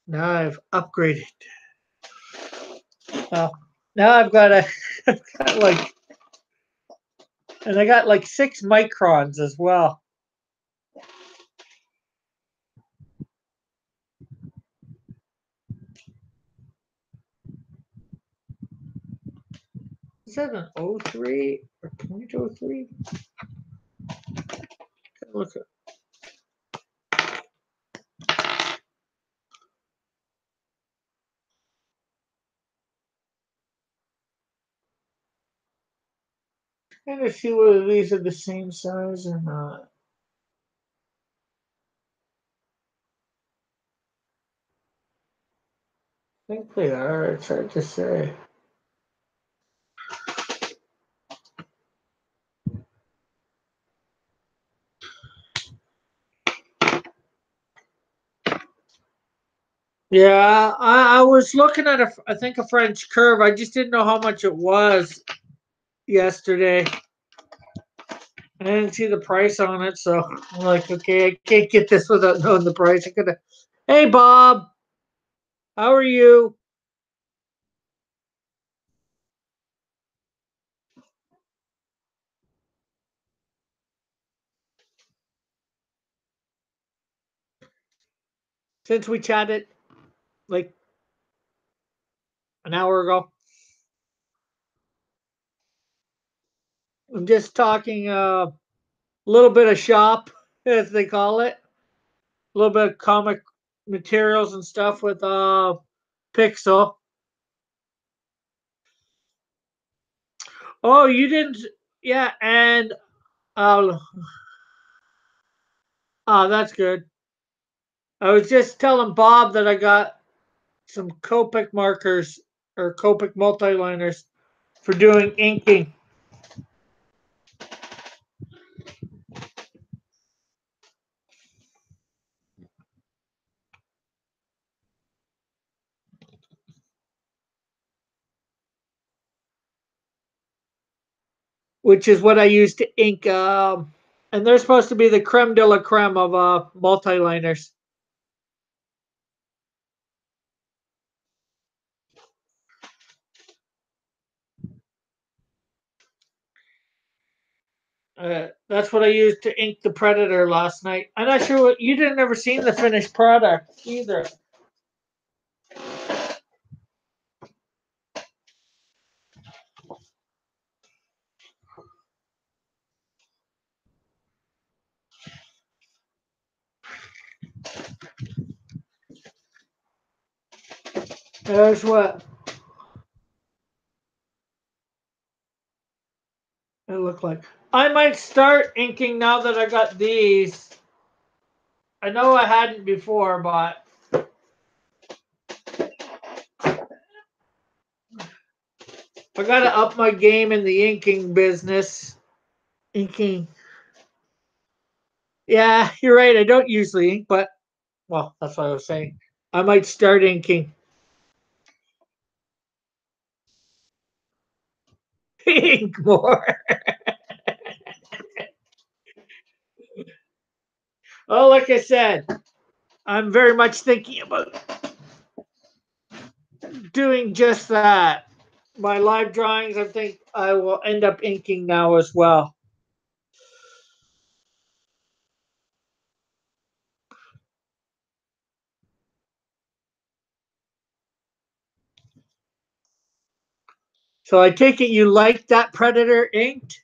now I've upgraded. Well, now I've got I've got like, and I got like 6 microns as well. Is that an 03 or 0.03? Look at. Trying to see whether these are the same size or not. I think they are. It's hard to say. Yeah, I was looking at I think a French curve. I just didn't know how much it was yesterday. I didn't see the price on it, so I'm like, okay, I can't get this without knowing the price. I could. Hey, Bob, how are you? Since we chatted like an hour ago, I'm just talking a little bit of shop, as they call it, a little bit of comic materials and stuff with Pixel. Oh, you didn't? Yeah, and uh, oh, that's good. I was just telling Bob that I got some Copic markers or Copic multiliners for doing inking, which is what I use to ink. And they're supposed to be the creme de la creme of multiliners. That's what I used to ink the Predator last night. I'm not sure what you didn't ever seen the finished product either. There's what it looked like. I might start inking now that I got these. I know I hadn't before, but I gotta up my game in the inking business. Inking. Yeah, you're right. I don't usually ink, but well, that's what I was saying. I might start inking. Ink more. Oh, like I said, I'm very much thinking about doing just that. My live drawings, I think I will end up inking now as well. So I take it you like that Predator inked?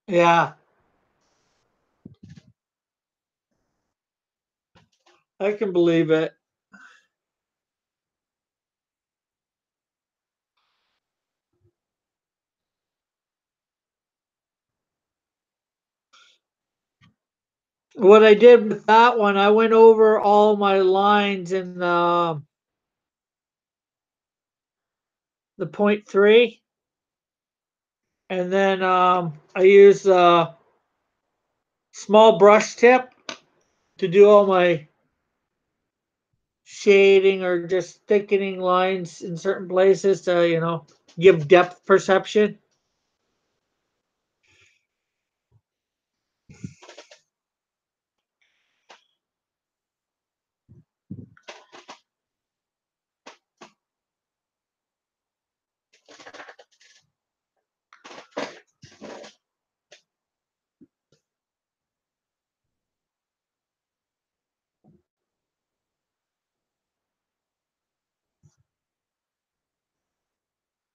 Yeah, I can believe it. What I did with that one, I went over all my lines in the point three, and then I used a small brush tip to do all my shading or just thickening lines in certain places to, give depth perception.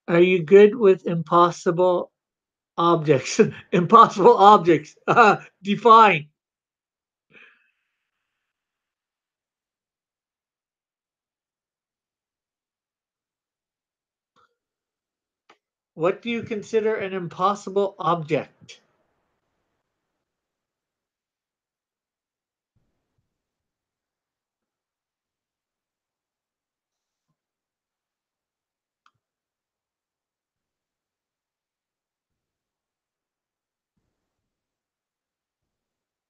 Are you good with impossible objects? Impossible objects. Define. What do you consider an impossible object?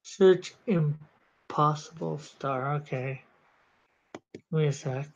Search impossible star. Okay. Wait a sec.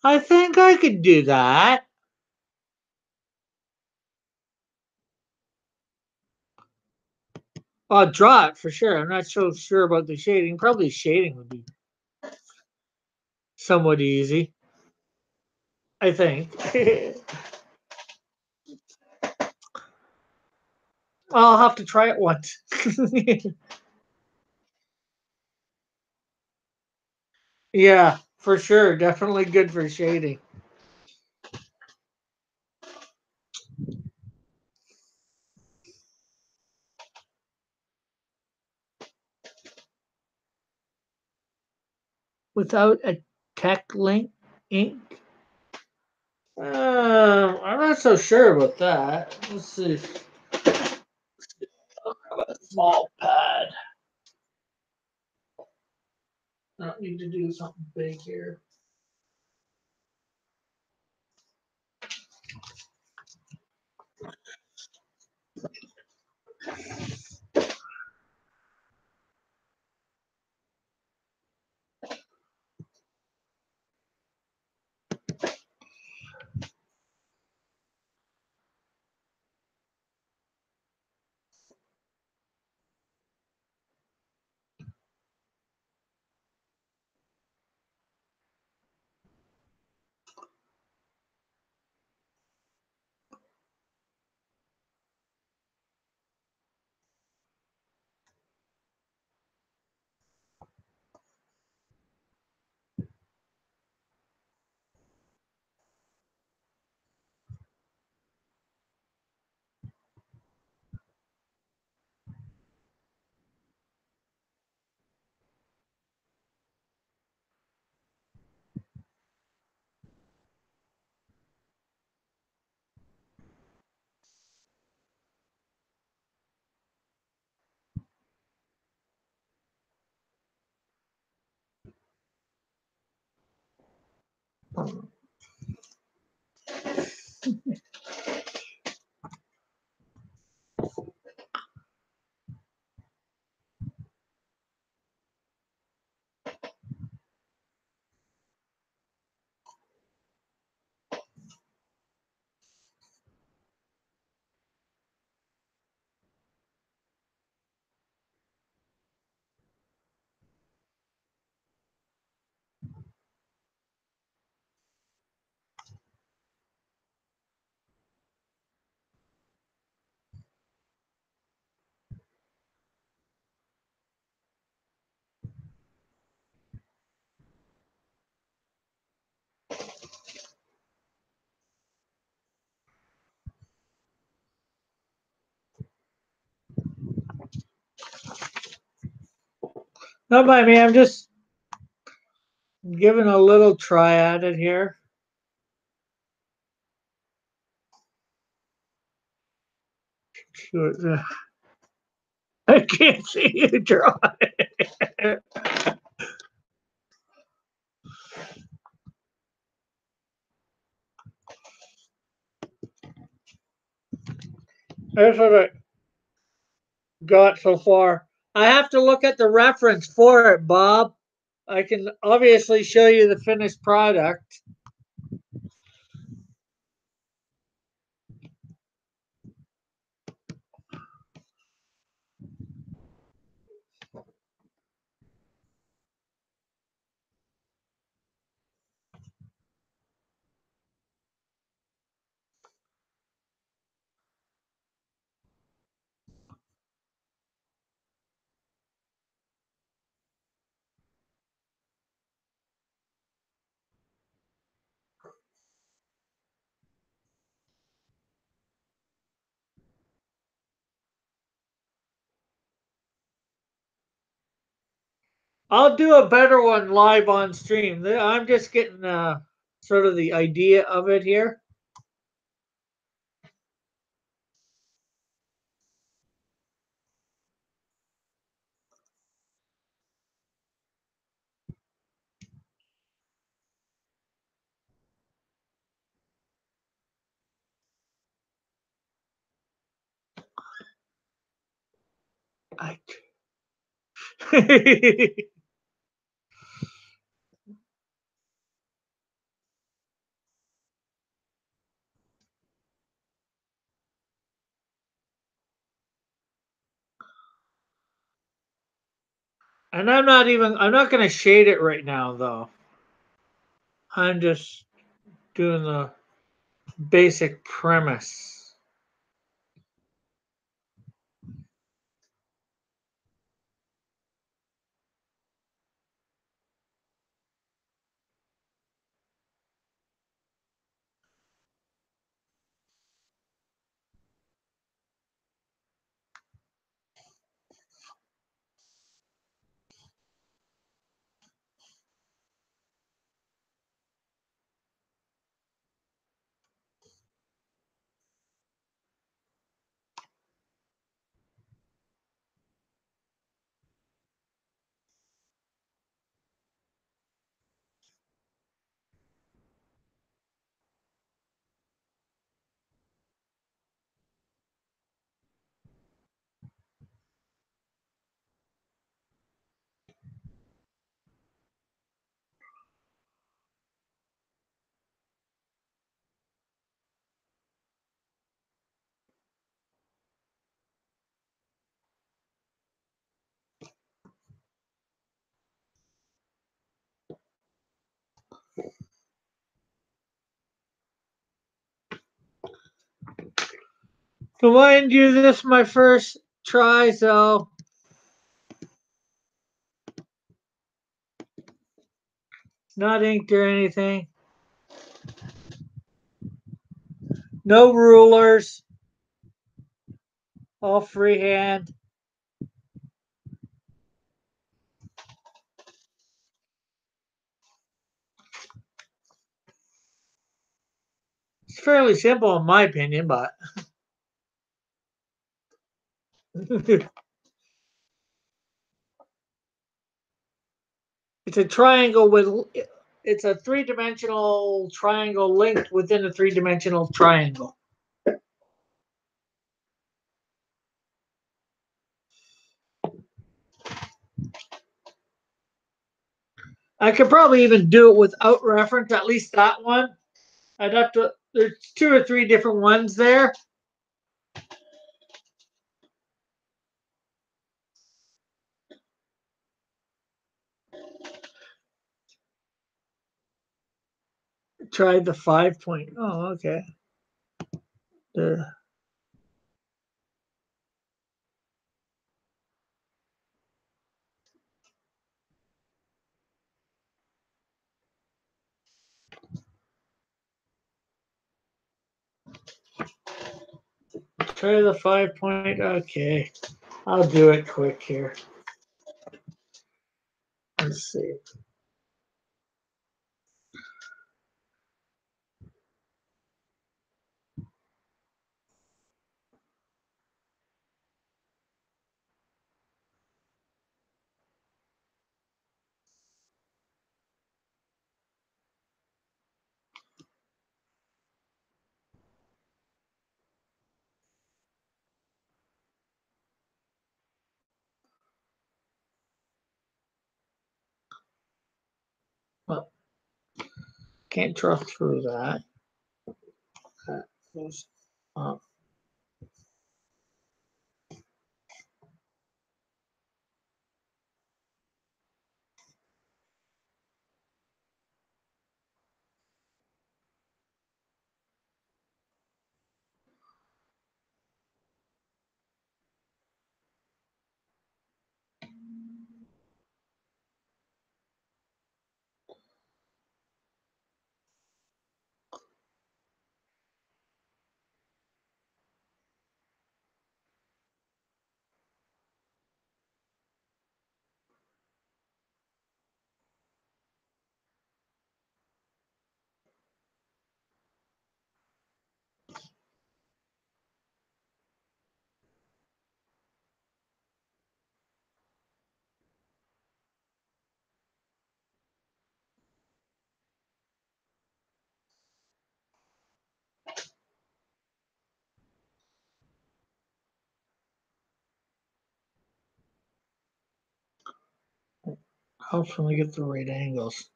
I think I could do that. I'll draw it for sure. I'm not so sure about the shading. Probably shading would be somewhat easy. I think. I'll have to try it once. Yeah, for sure. Definitely good for shading. Without a tech link ink? I'm not so sure about that. Let's see. A small pad. I don't need to do something big here. Not by me. I'm just giving a little try at it here. I can't see you draw. That's what I got so far. I have to look at the reference for it, Bob. I can obviously show you the finished product. I'll do a better one live on stream. I'm just getting sort of the idea of it here. I... And I'm not going to shade it right now, though. I'm just doing the basic premise. So mind you, this is my first try, so not inked or anything. No rulers. All freehand. It's fairly simple in my opinion, but it's a triangle with it's a three-dimensional triangle linked within a three-dimensional triangle. I could probably even do it without reference, at least that one. I'd have to, there's two or three different ones there. Tried the 5 point. Oh, okay. The try the 5 point. Okay, I'll do it quick here. Let's see. Well, can't draw through that. That goes up. Helps when we get the right angles.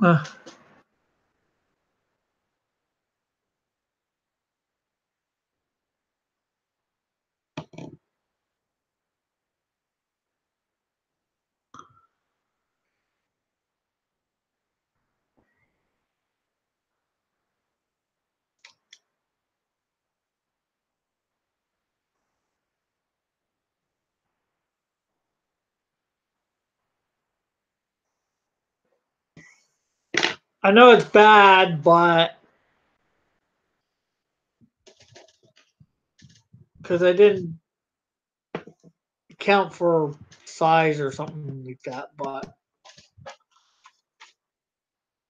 Uh, I know it's bad, but because I didn't count for size or something like that, but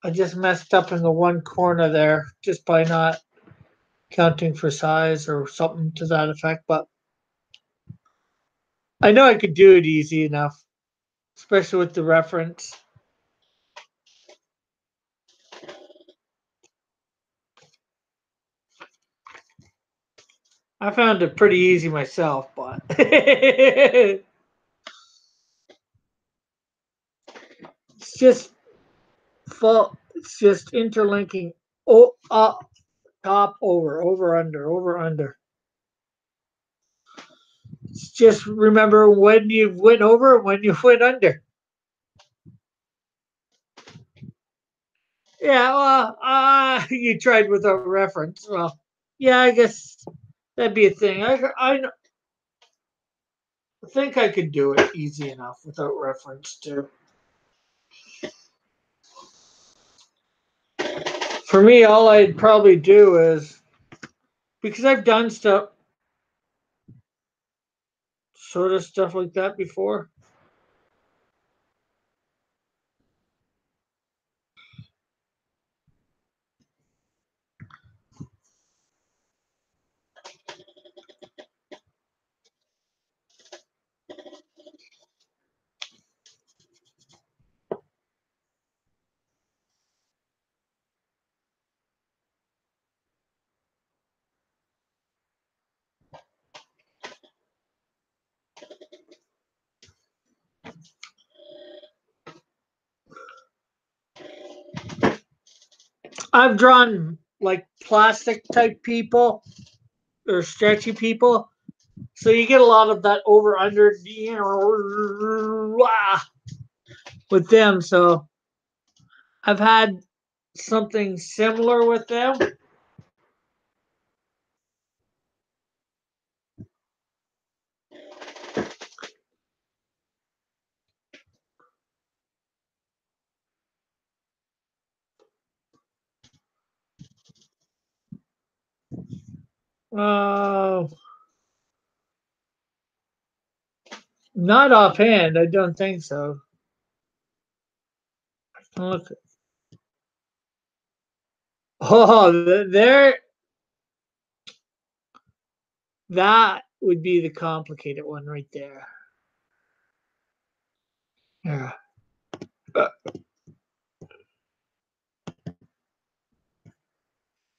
I just messed up in the one corner there just by not counting for size or something to that effect. But I know I could do it easy enough, especially with the reference. I found it pretty easy myself, but it's just full. It's just interlinking. Oh, up, top, over, under, over, under. It's just remember when you went over and when you went under. Yeah, well, you tried without reference. Well, yeah, I guess that'd be a thing. I think I could do it easy enough without reference too. For me, all I'd probably do is because I've done sort of stuff like that before. I've drawn like plastic type people or stretchy people. So you get a lot of that over under with them. So I've had something similar with them. Uh, Not offhand. I don't think so. Look. Oh, there. That would be the complicated one right there. Yeah.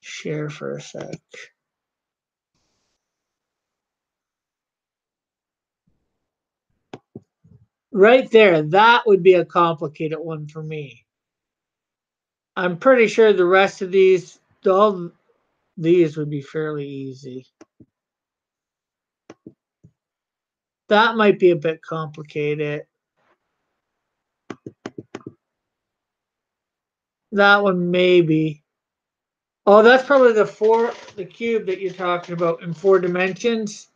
Share for a sec. Right there, that would be a complicated one for me. I'm pretty sure the rest of all these would be fairly easy. That might be a bit complicated. That one maybe. Oh, that's probably the cube that you're talking about in 4 dimensions.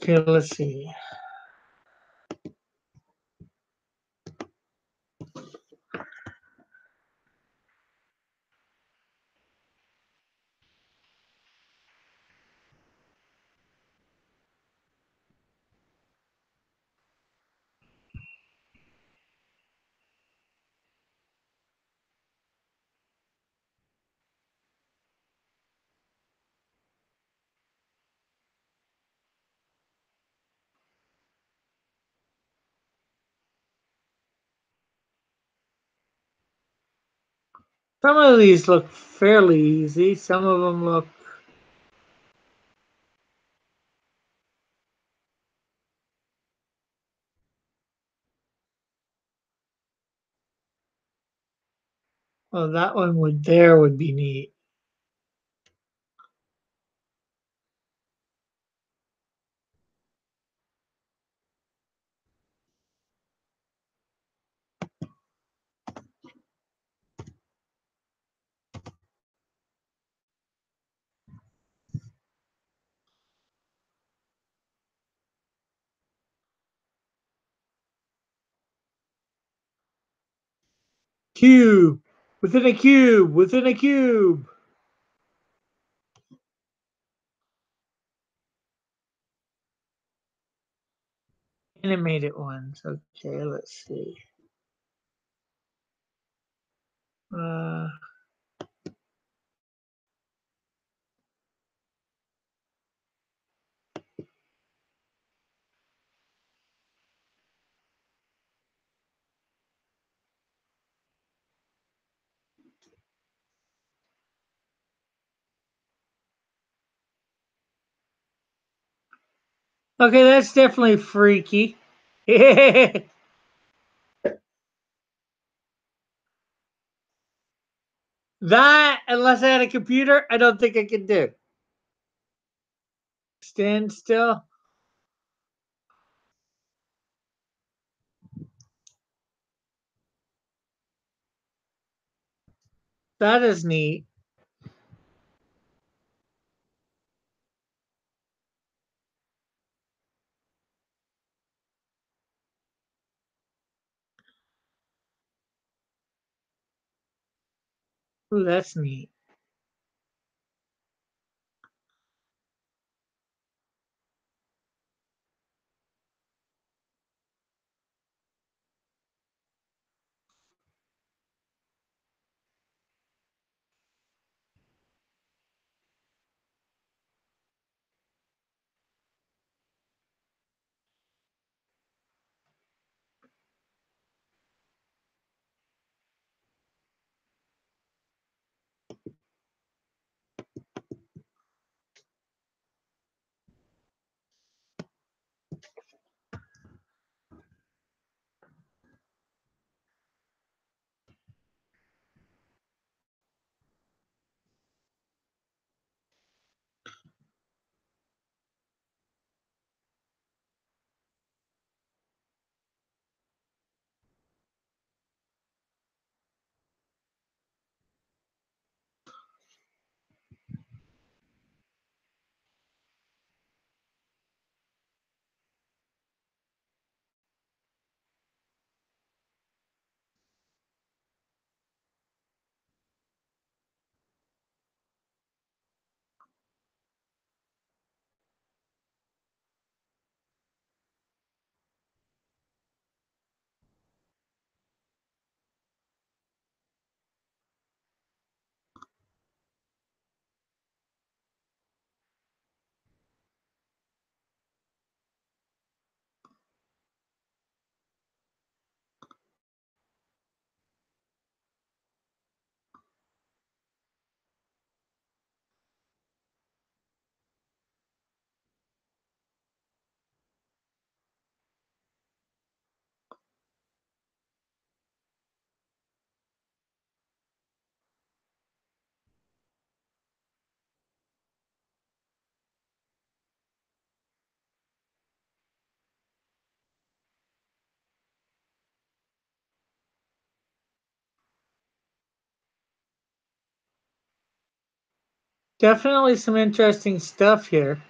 Okay, let's see. Some of these look fairly easy. Some of them look. Oh, that one would be neat. Cube within a cube within a cube. Animated ones. Okay, let's see. Uh, okay, that's definitely freaky. That, unless I had a computer, I don't think I could do. Stand still. That is neat. Ooh, that's neat. Definitely some interesting stuff here.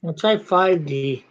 I'll try 5D.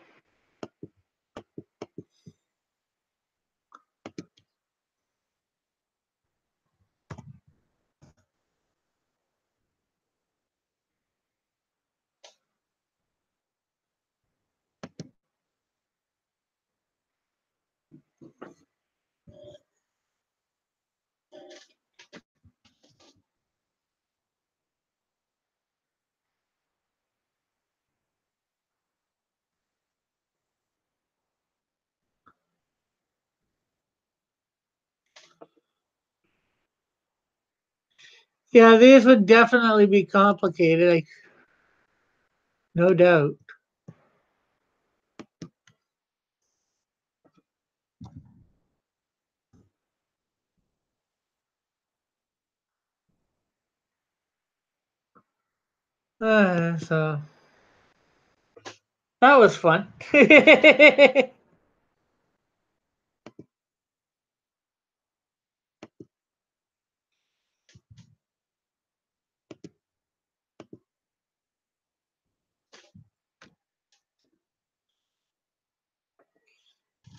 Yeah, these would definitely be complicated, no doubt. So that was fun.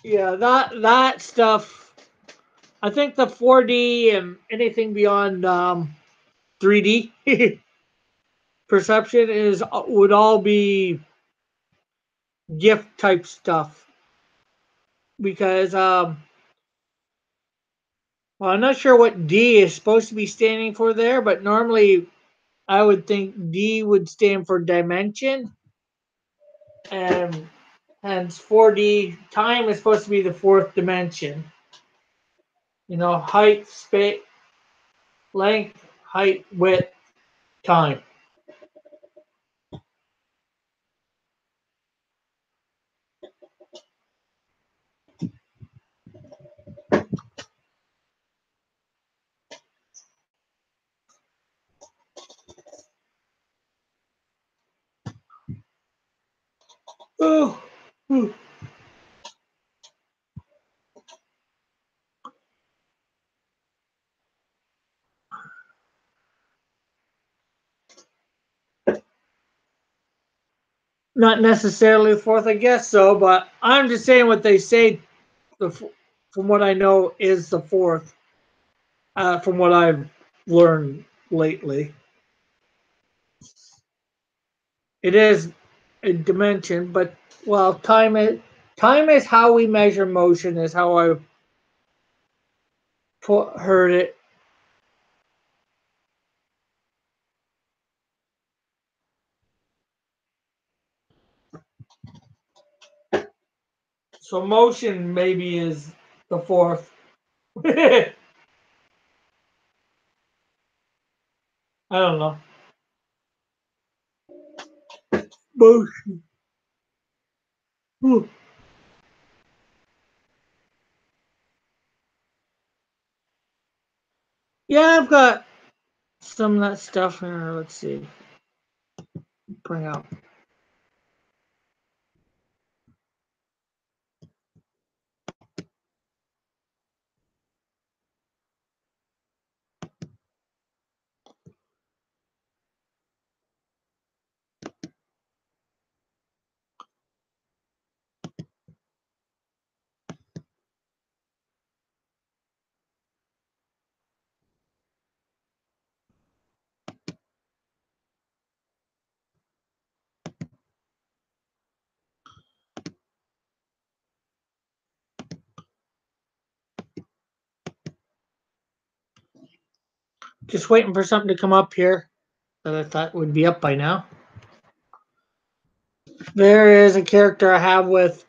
Yeah, that stuff. I think the 4D and anything beyond 3D perception is would all be gift type stuff because well, I'm not sure what D is supposed to be standing for there, but normally I would think D would stand for dimension, and hence 4D time is supposed to be the fourth dimension. You know, height, space, length, height, width, time. Oh, not necessarily the fourth, I guess so, but I'm just saying what they say. The from what I know is the fourth. From what I've learned lately, it is a dimension, but well, time is how we measure motion. Is how I heard it. So motion maybe is the fourth. I don't know. Motion. Yeah, I've got some of that stuff here. Let's see. Bring out. Just waiting for something to come up here that I thought would be up by now. There is a character I have with,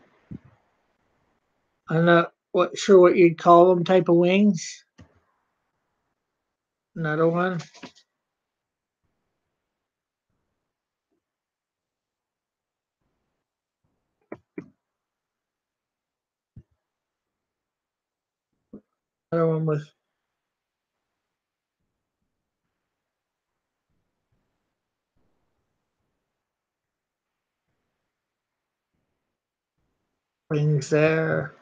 I'm not sure what you'd call them, type of wings. Another one. Another one with. Wings there.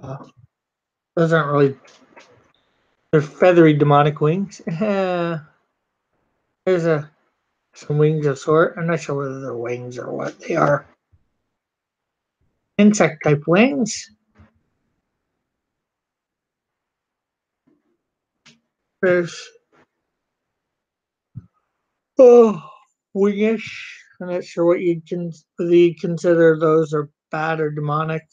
Uh, those aren't really. They're feathery demonic wings. There's some wings of sort. I'm not sure whether they're wings or what they are. Insect type wings. There's wingish. I'm not sure what you can whether you consider those are bad or demonic.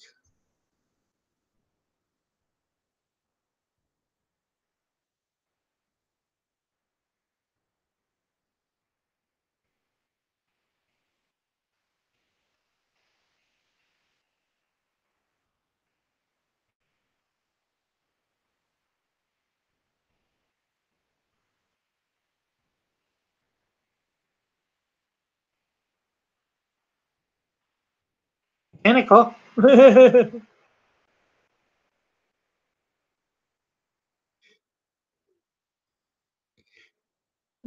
Mechanical.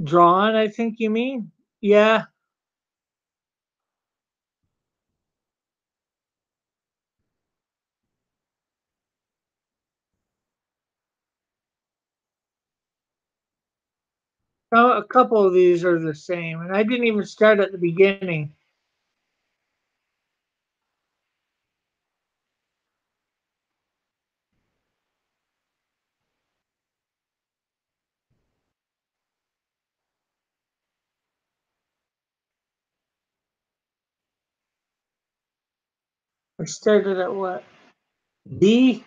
Drawn, I think you mean? Yeah. Oh, a couple of these are the same, and I didn't even start at the beginning. I started at what? D?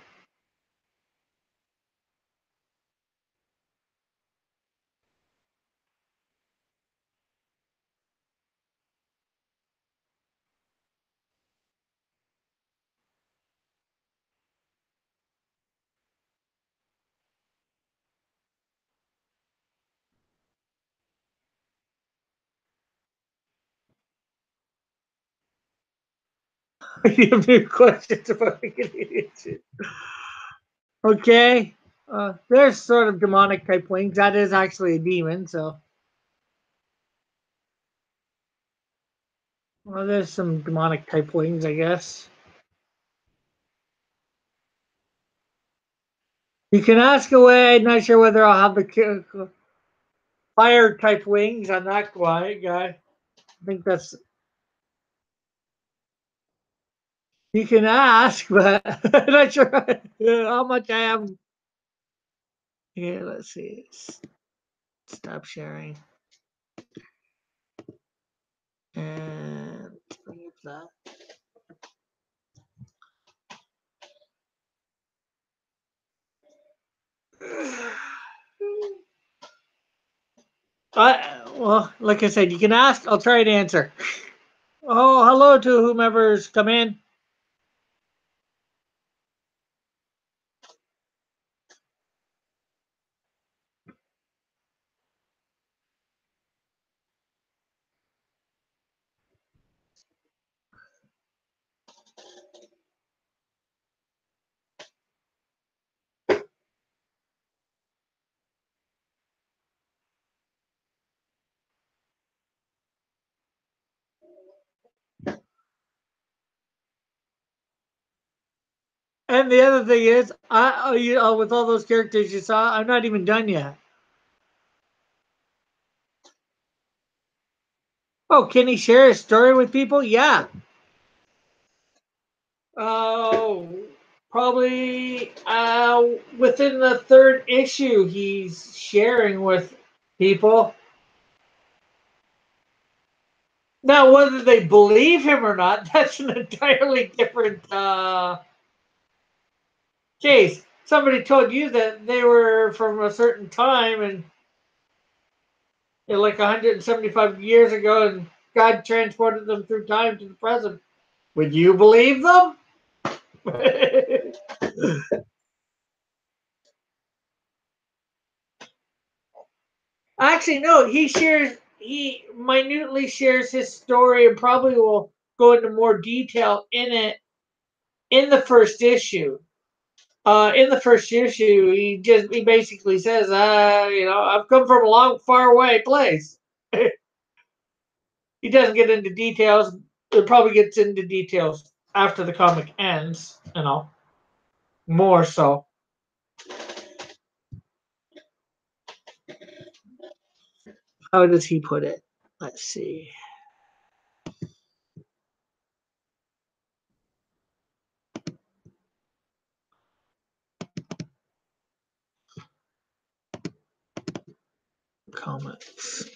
You have new questions about it. Okay. There's sort of demonic type wings. That is actually a demon, so. Well, there's some demonic type wings, I guess. You can ask away. I'm not sure whether I'll have the fire type wings on that guy. I think that's. You can ask, but I'm not sure how much I have. Here, let's see. Stop sharing. And leave that. Well, like I said, you can ask. I'll try to answer. Oh, hello to whomever's come in. And the other thing is, with all those characters you saw, I'm not even done yet. Oh, can he share his story with people? Yeah. Oh, probably within the third issue, he's sharing with people. Now, whether they believe him or not, that's an entirely different case. Somebody told you that they were from a certain time and like 175 years ago, and God transported them through time to the present. Would you believe them? Actually, no. He minutely shares his story and probably will go into more detail in it in the first issue. In the first issue, he basically says, I've come from a long, far away place. He doesn't get into details. It probably gets into details after the comic ends. More so. How does he put it? Let's see. Comments.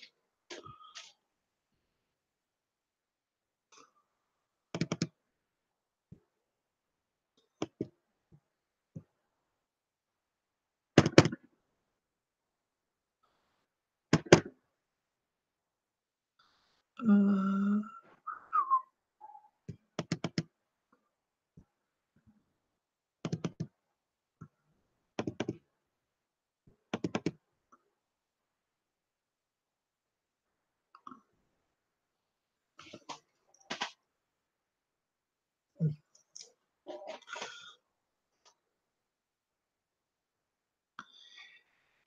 Uh,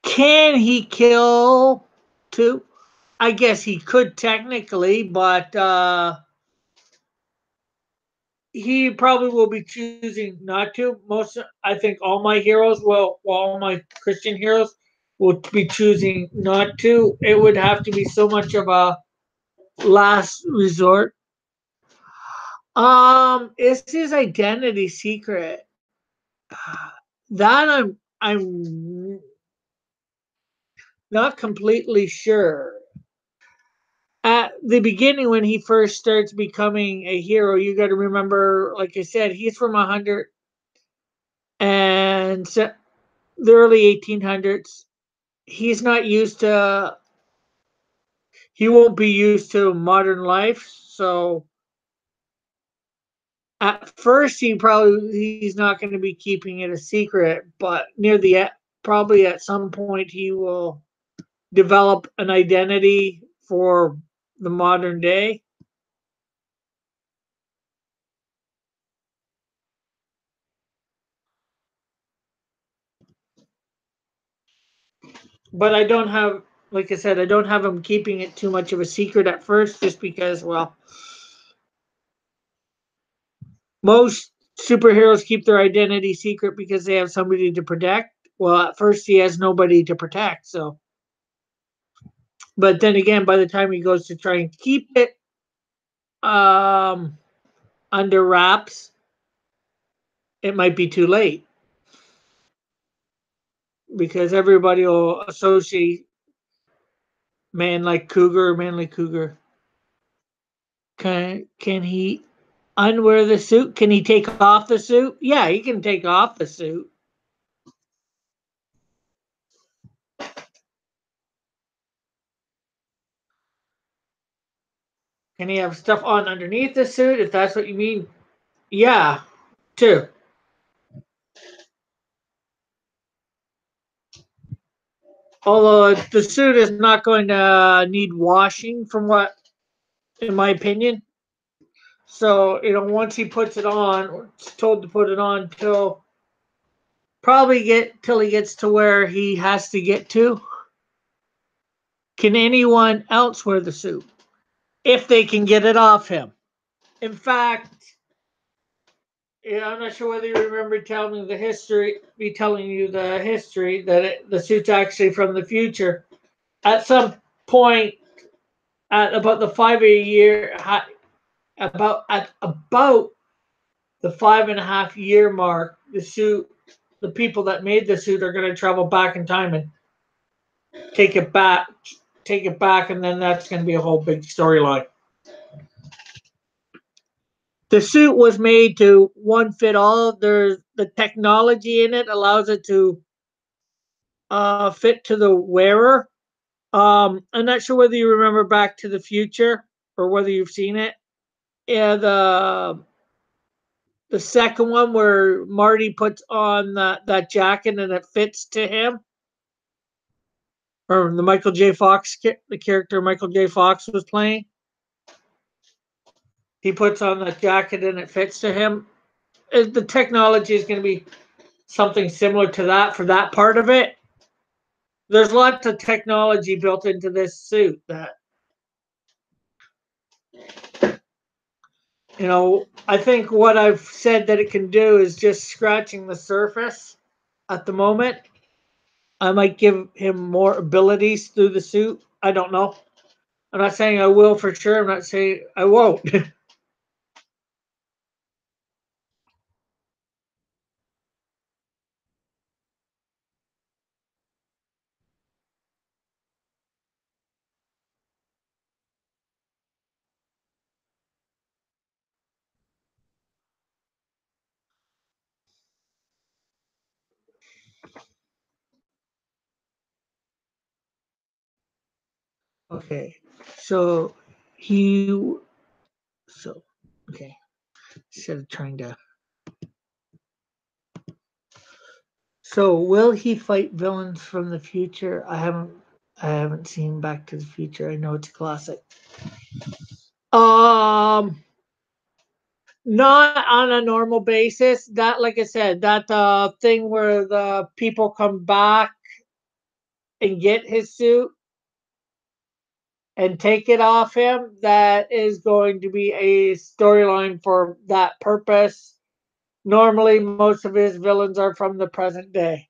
can he kill two? I guess he could technically, but he probably will be choosing not to. I think all my heroes all my Christian heroes will be choosing not to. It would have to be so much of a last resort. Is his identity secret? That I'm not completely sure. At the beginning, when he first starts becoming a hero, you got to remember, like I said, he's from 100 and the early 1800s. He's not used to. He won't be used to modern life, so at first he's not going to be keeping it a secret, but probably at some point he will develop an identity for the modern day. But I don't have, like I said, I don't have him keeping it too much of a secret at first, just because, well, most superheroes keep their identity secret because they have somebody to protect. Well, at first he has nobody to protect, so. But then again, by the time he goes to try and keep it um, under wraps, it might be too late because everybody will associate man like Cougar. Can he unwear the suit? Can he take off the suit? Yeah, he can take off the suit. Can he have stuff on underneath the suit if that's what you mean? Yeah, too. Although the suit is not going to need washing, in my opinion. So once he puts it on, it's told to put it on till he gets to where he has to get to. Can anyone else wear the suit if they can get it off him? In fact, I'm not sure whether you remember telling you the history that the suit's actually from the future. At some point, at about the 5 year, about the 5.5 year mark, the people that made the suit are going to travel back in time and take it back, and then that's going to be a whole big storyline. The suit was made to one fit all. There's the technology in it allows it to fit to the wearer. I'm not sure whether you remember Back to the Future or whether you've seen it. Yeah, the second one where Marty puts on that jacket and it fits to him, or the Michael J. Fox, the character Michael J. Fox was playing. He puts on that jacket and it fits to him. The technology is going to be something similar to that for that part of it. There's lots of technology built into this suit that, I think what I've said that it can do is just scratching the surface at the moment. I might give him more abilities through the suit. I don't know. I'm not saying I will for sure. I'm not saying I won't. Okay. So he. So okay. Instead of trying to. So will he fight villains from the future? I haven't seen Back to the Future. I know it's a classic. Um, Not on a normal basis. That, like I said, that thing where the people come back and get his suit and take it off him, that is going to be a storyline for that purpose. Normally, most of his villains are from the present day.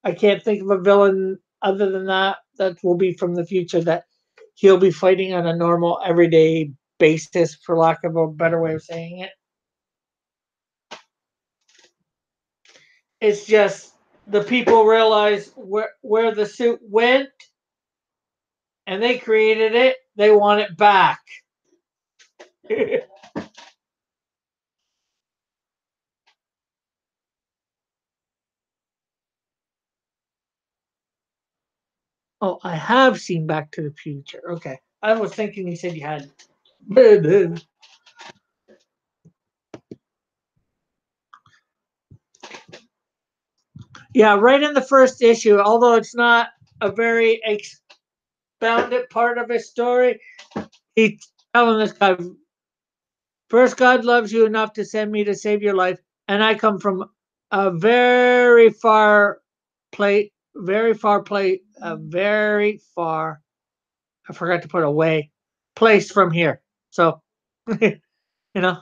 I can't think of a villain other than that will be from the future that he'll be fighting on a normal, everyday basis, for lack of a better way of saying it. It's just the people realize where the suit went and they created it. They want it back. Oh, I have seen Back to the Future. Okay. I was thinking you said you hadn't. Yeah, right in the first issue, although it's not a very expounded part of his story, he's telling this guy, first, God loves you enough to send me to save your life, and I come from a very far, I forgot to put away, place from here. So, you know,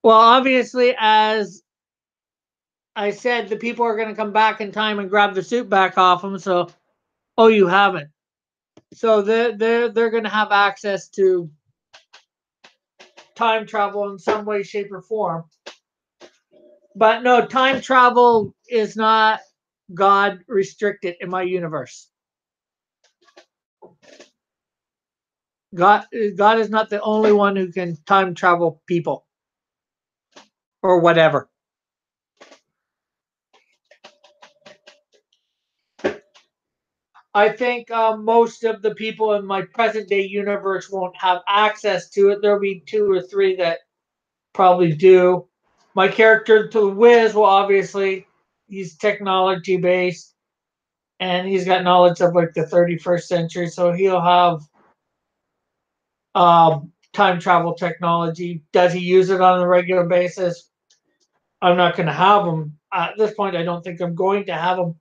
well, obviously, as I said, the people are going to come back in time and grab the suit back off him. So, oh, you haven't. So they're going to have access to time travel in some way, shape, or form. But no, time travel is not God restricted in my universe. God, God is not the only one who can time travel people or whatever. I think most of the people in my present day universe won't have access to it. There'll be two or three that probably do. My character, to Wiz, will obviously, he's technology based and he's got knowledge of like the 31st century, so he'll have time travel technology. Does he use it on a regular basis? I'm not going to have him at this point. I don't think I'm going to have him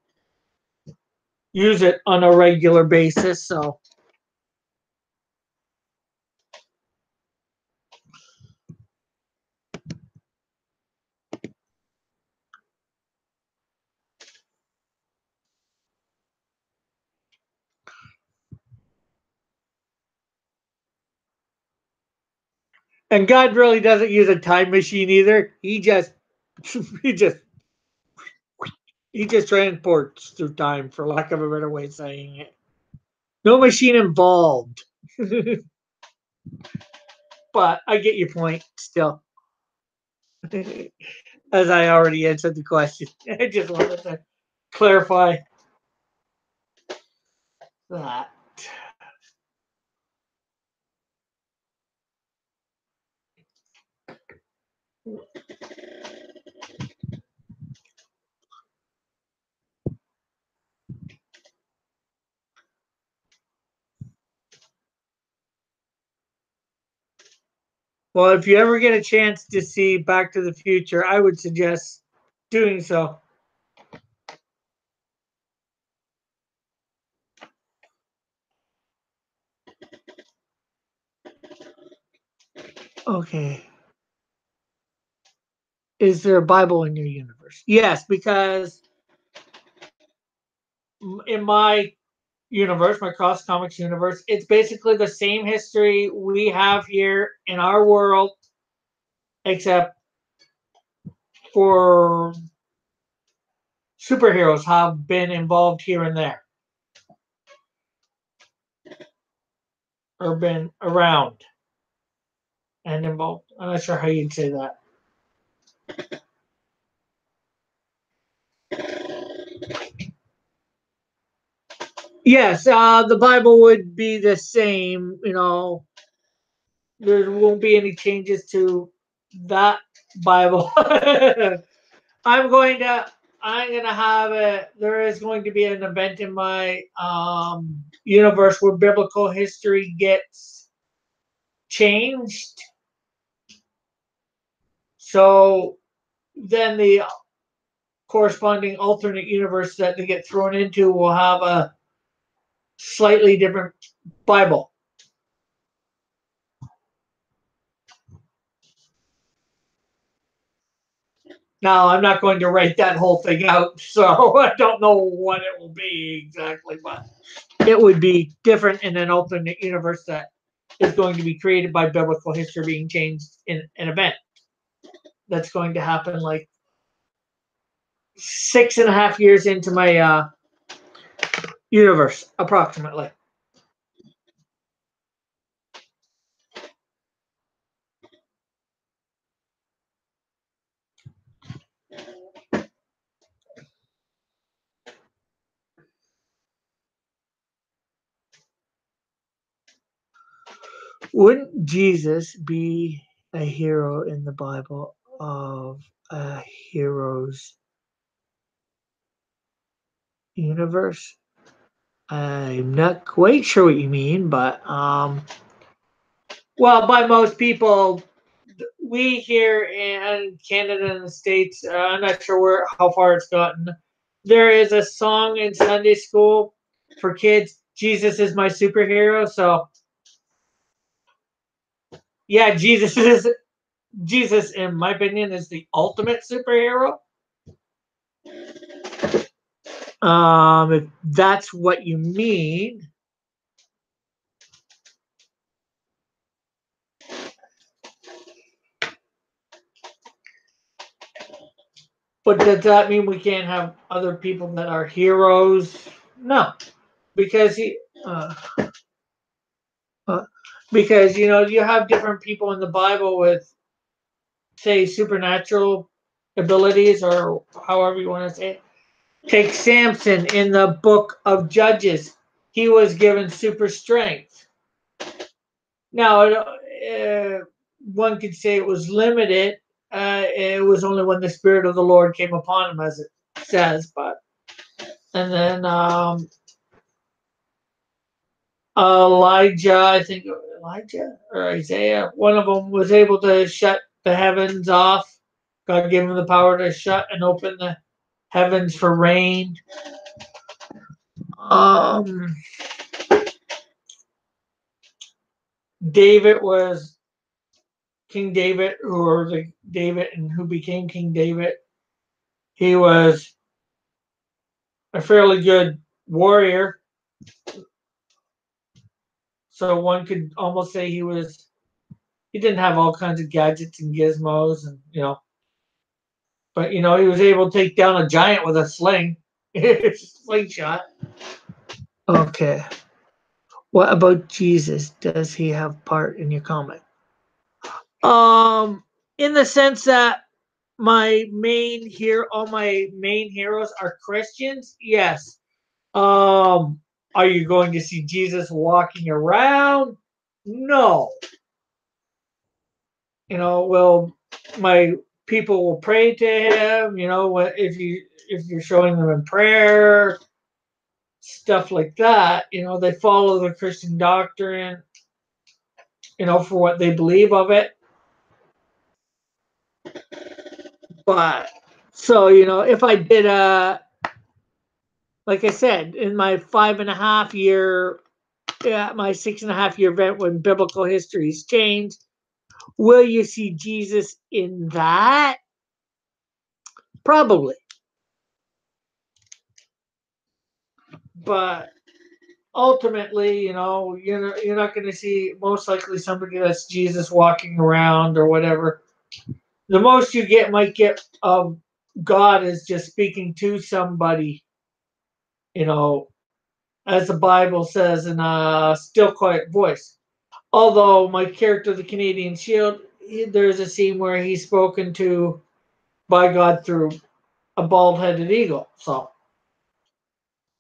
use it on a regular basis. So, and God really doesn't use a time machine either. He just he just transports through time, for lack of a better way of saying it. No machine involved. But I get your point still. As I already answered the question, I just wanted to clarify that. Well, if you ever get a chance to see Back to the Future, I would suggest doing so. Okay. Is there a Bible in your universe? Yes, because in my universe, my Cross Comics universe, it's basically the same history we have here in our world, except for superheroes have been involved here and there, or been around and involved. I'm not sure how you'd say that. Yes, the Bible would be the same. There won't be any changes to that Bible. I'm going to I'm gonna have a there is going to be an event in my universe where biblical history gets changed. So then the corresponding alternate universe that they get thrown into will have a slightly different Bible. Now I'm not going to write that whole thing out, so I don't know what it will be exactly, but it would be different in an alternate universe that is going to be created by biblical history being changed in an event that's going to happen like 6.5 years into my universe, approximately. Wouldn't Jesus be a hero in the Bible of a hero's universe? I'm not quite sure what you mean, but well, by most people, we here in Canada and the States, I'm not sure how far it's gotten. There is a song in Sunday school for kids. Jesus is my superhero. So yeah, Jesus, in my opinion, is the ultimate superhero. If that's what you mean. But does that mean we can't have other people that are heroes? No, because uh, uh, because you have different people in the Bible with, say, supernatural abilities, or however you want to say it. Take Samson in the book of Judges. He was given super strength. Now, one could say it was limited. It was only when the Spirit of the Lord came upon him, as it says. But and then Elijah, I think Elijah or Isaiah, one of them was able to shut the heavens off. God gave him the power to shut and open the heavens for rain. Um, David was King David, who became King David. He was a fairly good warrior, so one could almost say he didn't have all kinds of gadgets and gizmos, and but he was able to take down a giant with a sling, slingshot. Okay. What about Jesus? Does he have part in your comic? Um, in the sense that all my main heroes are Christians. Yes. Are you going to see Jesus walking around? No. Well, my people will pray to him. If you're showing them in prayer, stuff like that. They follow the Christian doctrine. For what they believe of it. But so, if I did like I said, in my 5.5 year, my 6.5 year event when biblical histories changed, will you see Jesus in that? Probably. But ultimately, you're not going to see most likely somebody that's Jesus walking around or whatever. The most you might get of God is just speaking to somebody, as the Bible says in a still quiet voice. Although my character, the Canadian Shield, there's a scene where he's spoken to by God through a bald-headed eagle. So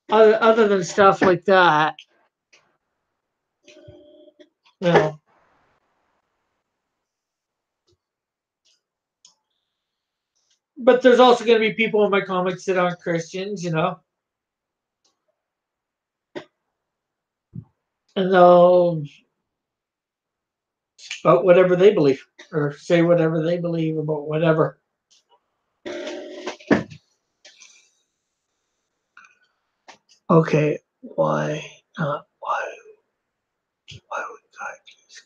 other than stuff like that, you know. But there's also going to be people in my comics that aren't Christians, and they'll about whatever they believe or say whatever they believe about whatever. Okay, why not? Why would God use?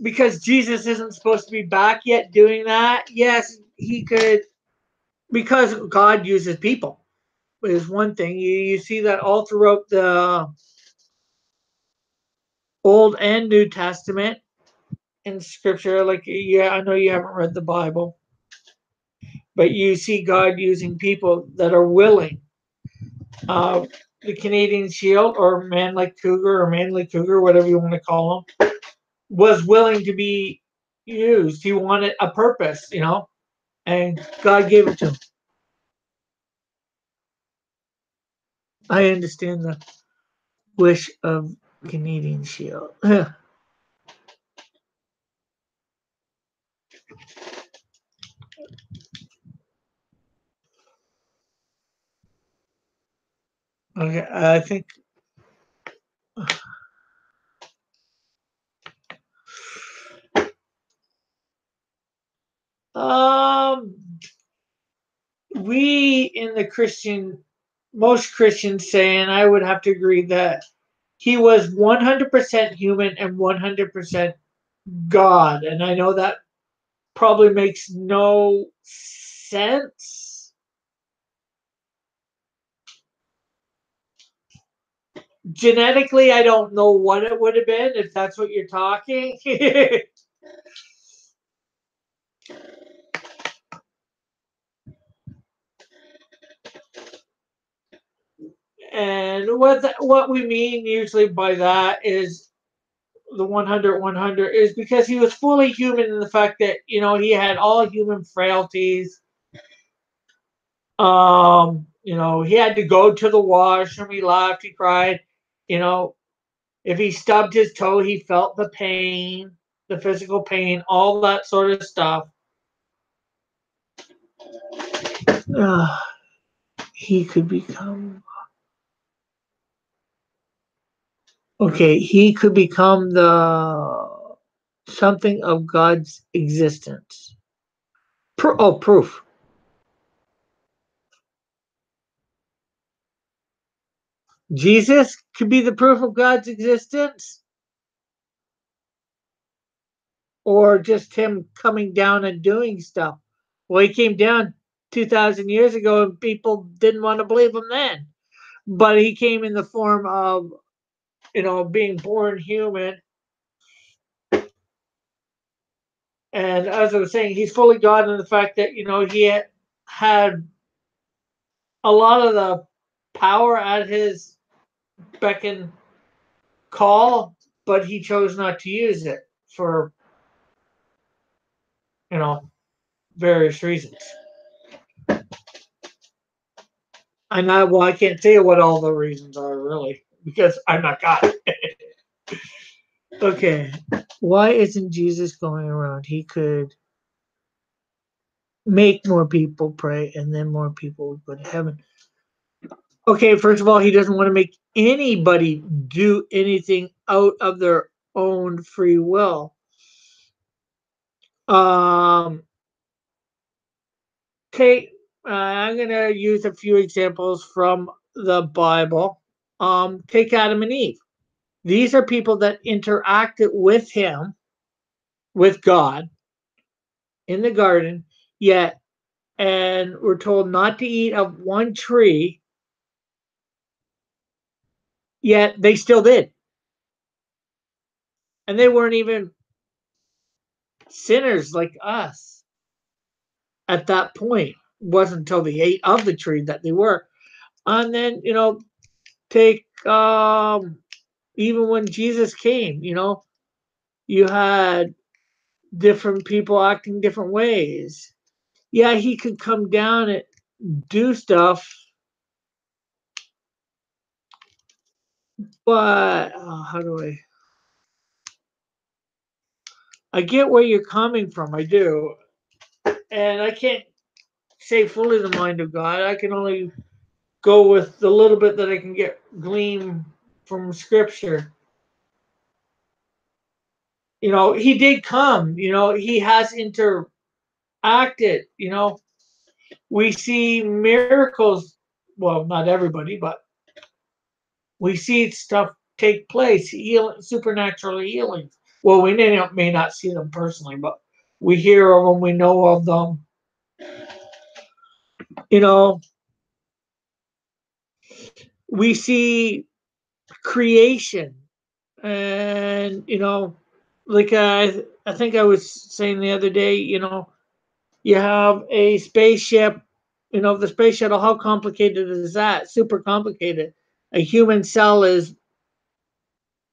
Because Jesus isn't supposed to be back yet doing that. Yes, he could, because God uses people. Is one thing you see that all throughout the Old and New Testament in Scripture. Like, yeah, I know you haven't read the Bible, but you see God using people that are willing. The Canadian Shield, or Man Like Cougar, or Manly Cougar, whatever you want to call him, was willing to be used. He wanted a purpose, and God gave it to him. I understand the wish of Canadian Shield. Okay, I think um we in the most Christians say, and I would have to agree that he was 100% human and 100% God. And I know that probably makes no sense. Genetically, I don't know what it would have been if that's what you're talking. And what we mean usually by that is the 100 is because he was fully human in the fact that he had all human frailties. He had to go to the washroom. He laughed. He cried. If he stubbed his toe, he felt the pain, the physical pain, all that sort of stuff. He could become. Okay, he could become the something of God's existence. Proof. Jesus could be the proof of God's existence, or just him coming down and doing stuff. Well, he came down 2,000 years ago, and people didn't want to believe him then. But he came in the form of, being born human. And as I was saying, he's fully God in the fact that, he had a lot of the power at his beck and call, but he chose not to use it for, various reasons. I can't tell you what all the reasons are, really, because I'm not God. Okay, why isn't Jesus going around? He could make more people pray, and then more people would go to heaven. Okay, first of all, he doesn't want to make anybody do anything out of their own free will. Um, okay, I'm going to use a few examples from the Bible. Take Adam and Eve. These are people that interacted with him, with God, in the garden, yet, and were told not to eat of one tree, yet they still did. And they weren't even sinners like us at that point. It wasn't until they ate of the tree that they were. And then, take even when Jesus came, you had different people acting different ways. Yeah, he could come down and do stuff, but how do I get where you're coming from. I do. And I can't say fully the mind of God. I can only go with the little bit that I can get glean from scripture. He did come, he has interacted, we see miracles. Well, not everybody, but we see stuff take place, supernatural healings. Well, we may not see them personally, but we hear of them, we know of them. You know, we see creation, and like I think I was saying the other day, you have a spaceship, the space shuttle. How complicated is that? Super complicated. A human cell is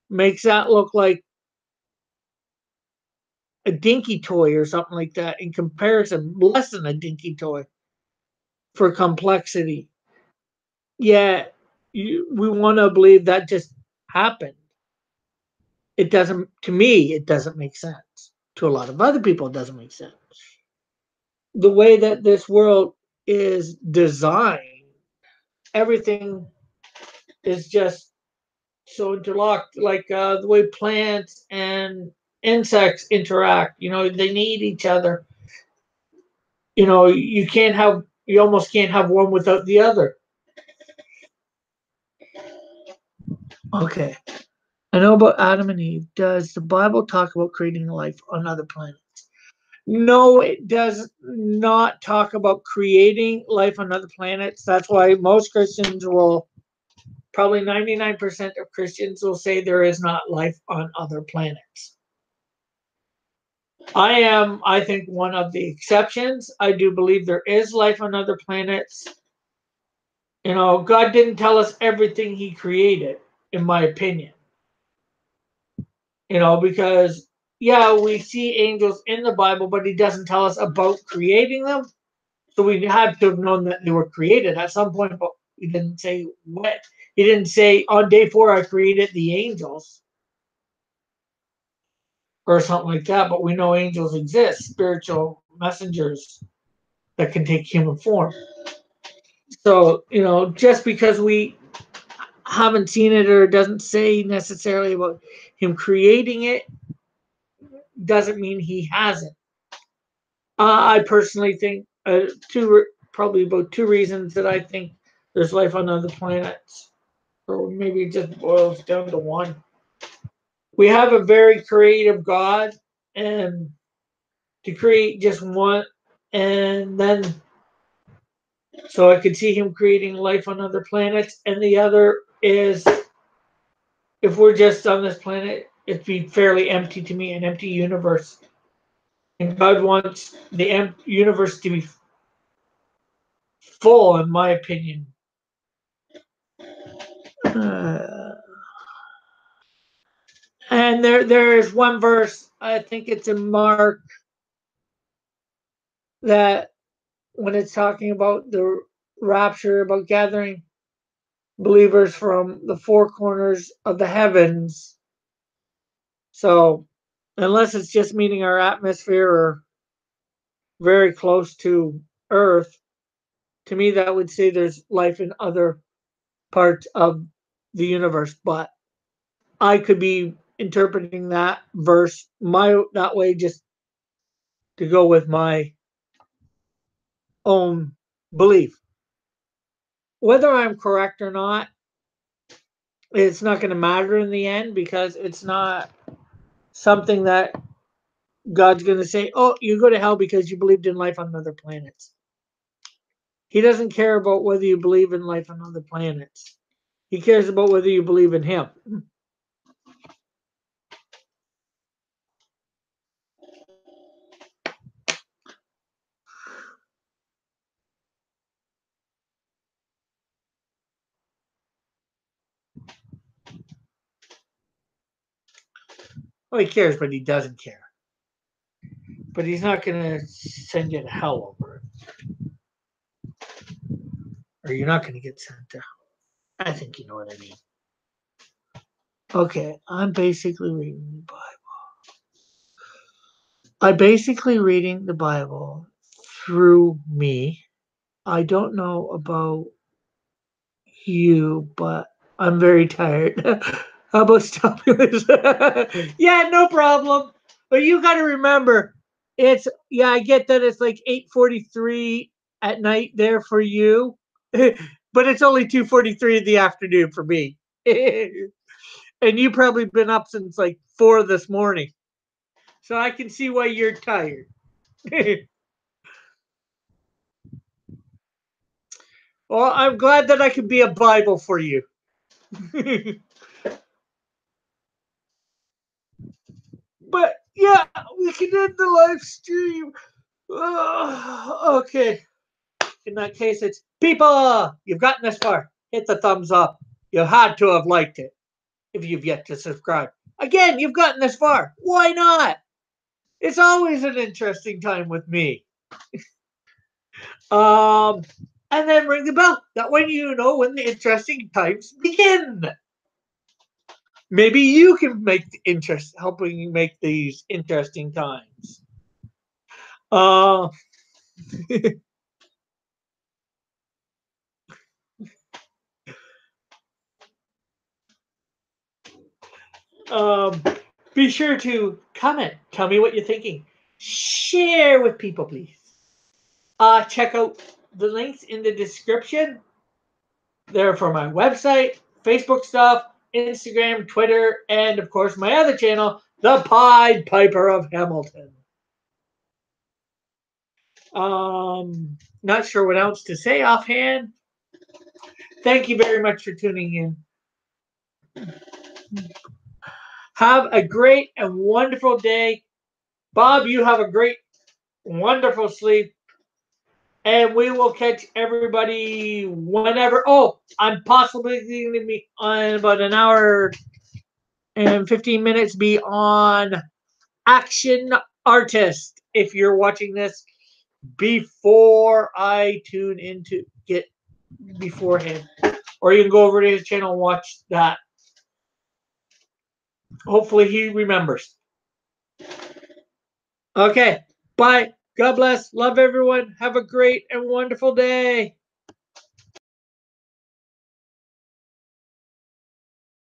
makes that look like a dinky toy or something like that in comparison, less than a dinky toy for complexity. Yeah, we want to believe that just happened. It doesn't, to me, it doesn't make sense. To a lot of other people, it doesn't make sense. The way that this world is designed, everything is just so interlocked, like the way plants and insects interact. They need each other. You almost can't have one without the other. Okay. I know about Adam and Eve. Does the Bible talk about creating life on other planets? No, it does not talk about creating life on other planets. That's why most Christians will, probably 99% of Christians will say there is not life on other planets. I think, one of the exceptions. I do believe there is life on other planets. God didn't tell us everything he created, in my opinion. Because, yeah, we see angels in the Bible, but he doesn't tell us about creating them. So we had to have known that they were created at some point, but he didn't say what. He didn't say on day 4 I created the angels or something like that. But we know angels exist, spiritual messengers that can take human form. So, just because we haven't seen it or doesn't say necessarily about him creating it doesn't mean he hasn't. I personally think probably about 2 reasons that I think there's life on other planets, or maybe it just boils down to one. We have a very creative God, and to create just one, and then so I could see him creating life on other planets, and the other is if we're just on this planet, it'd be fairly empty to me, an empty universe. And God wants the universe to be full, in my opinion. And there is one verse, I think it's in Mark, that when it's talking about the rapture, about gathering believers from the four corners of the heavens. So, unless it's just meaning our atmosphere or very close to Earth, to me that would say there's life in other parts of the universe, but I could be interpreting that verse that way just to go with my own belief. Whether I'm correct or not, it's not going to matter in the end because it's not something that God's going to say, oh, you go to hell because you believed in life on other planets. He doesn't care about whether you believe in life on other planets. He cares about whether you believe in Him. Well, He cares, but He doesn't care. But He's not going to send you to hell over it. Or you're not going to get sent to hell. I think you know what I mean. Okay, I'm basically reading the Bible. I'm basically reading the Bible through me. I don't know about you, but I'm very tired. How about stopping this? Yeah, no problem. But you got to remember, I get that it's like 8:43 at night there for you, but it's only 2:43 in the afternoon for me. And you probably been up since like 4 this morning. So I can see why you're tired. Well, I'm glad that I can be a Bible for you. But yeah, we can end the live stream. Okay. In that case, it's people. You've gotten this far. Hit the thumbs up. You had to have liked it if you've yet to subscribe. Again, you've gotten this far. Why not? It's always an interesting time with me. Um, and then ring the bell. That way you know when the interesting times begin. Maybe you can make the interest, helping you make these interesting times. Uh, um, be sure to comment. Tell me what you're thinking. Share with people, please. Check out the links in the description. They're for my website, Facebook stuff, Instagram, Twitter, and of course my other channel, The Pied Piper of Hamilton. Not sure what else to say offhand. Thank you very much for tuning in. Have a great and wonderful day. Bob, you have a great, wonderful sleep. And we will catch everybody whenever. Oh, I'm possibly going to be on about an hour and 15 minutes be on Action Artist. If you're watching this before I tune into get beforehand, or you can go over to his channel and watch that. Hopefully he remembers. Okay, bye. God bless. Love everyone. Have a great and wonderful day.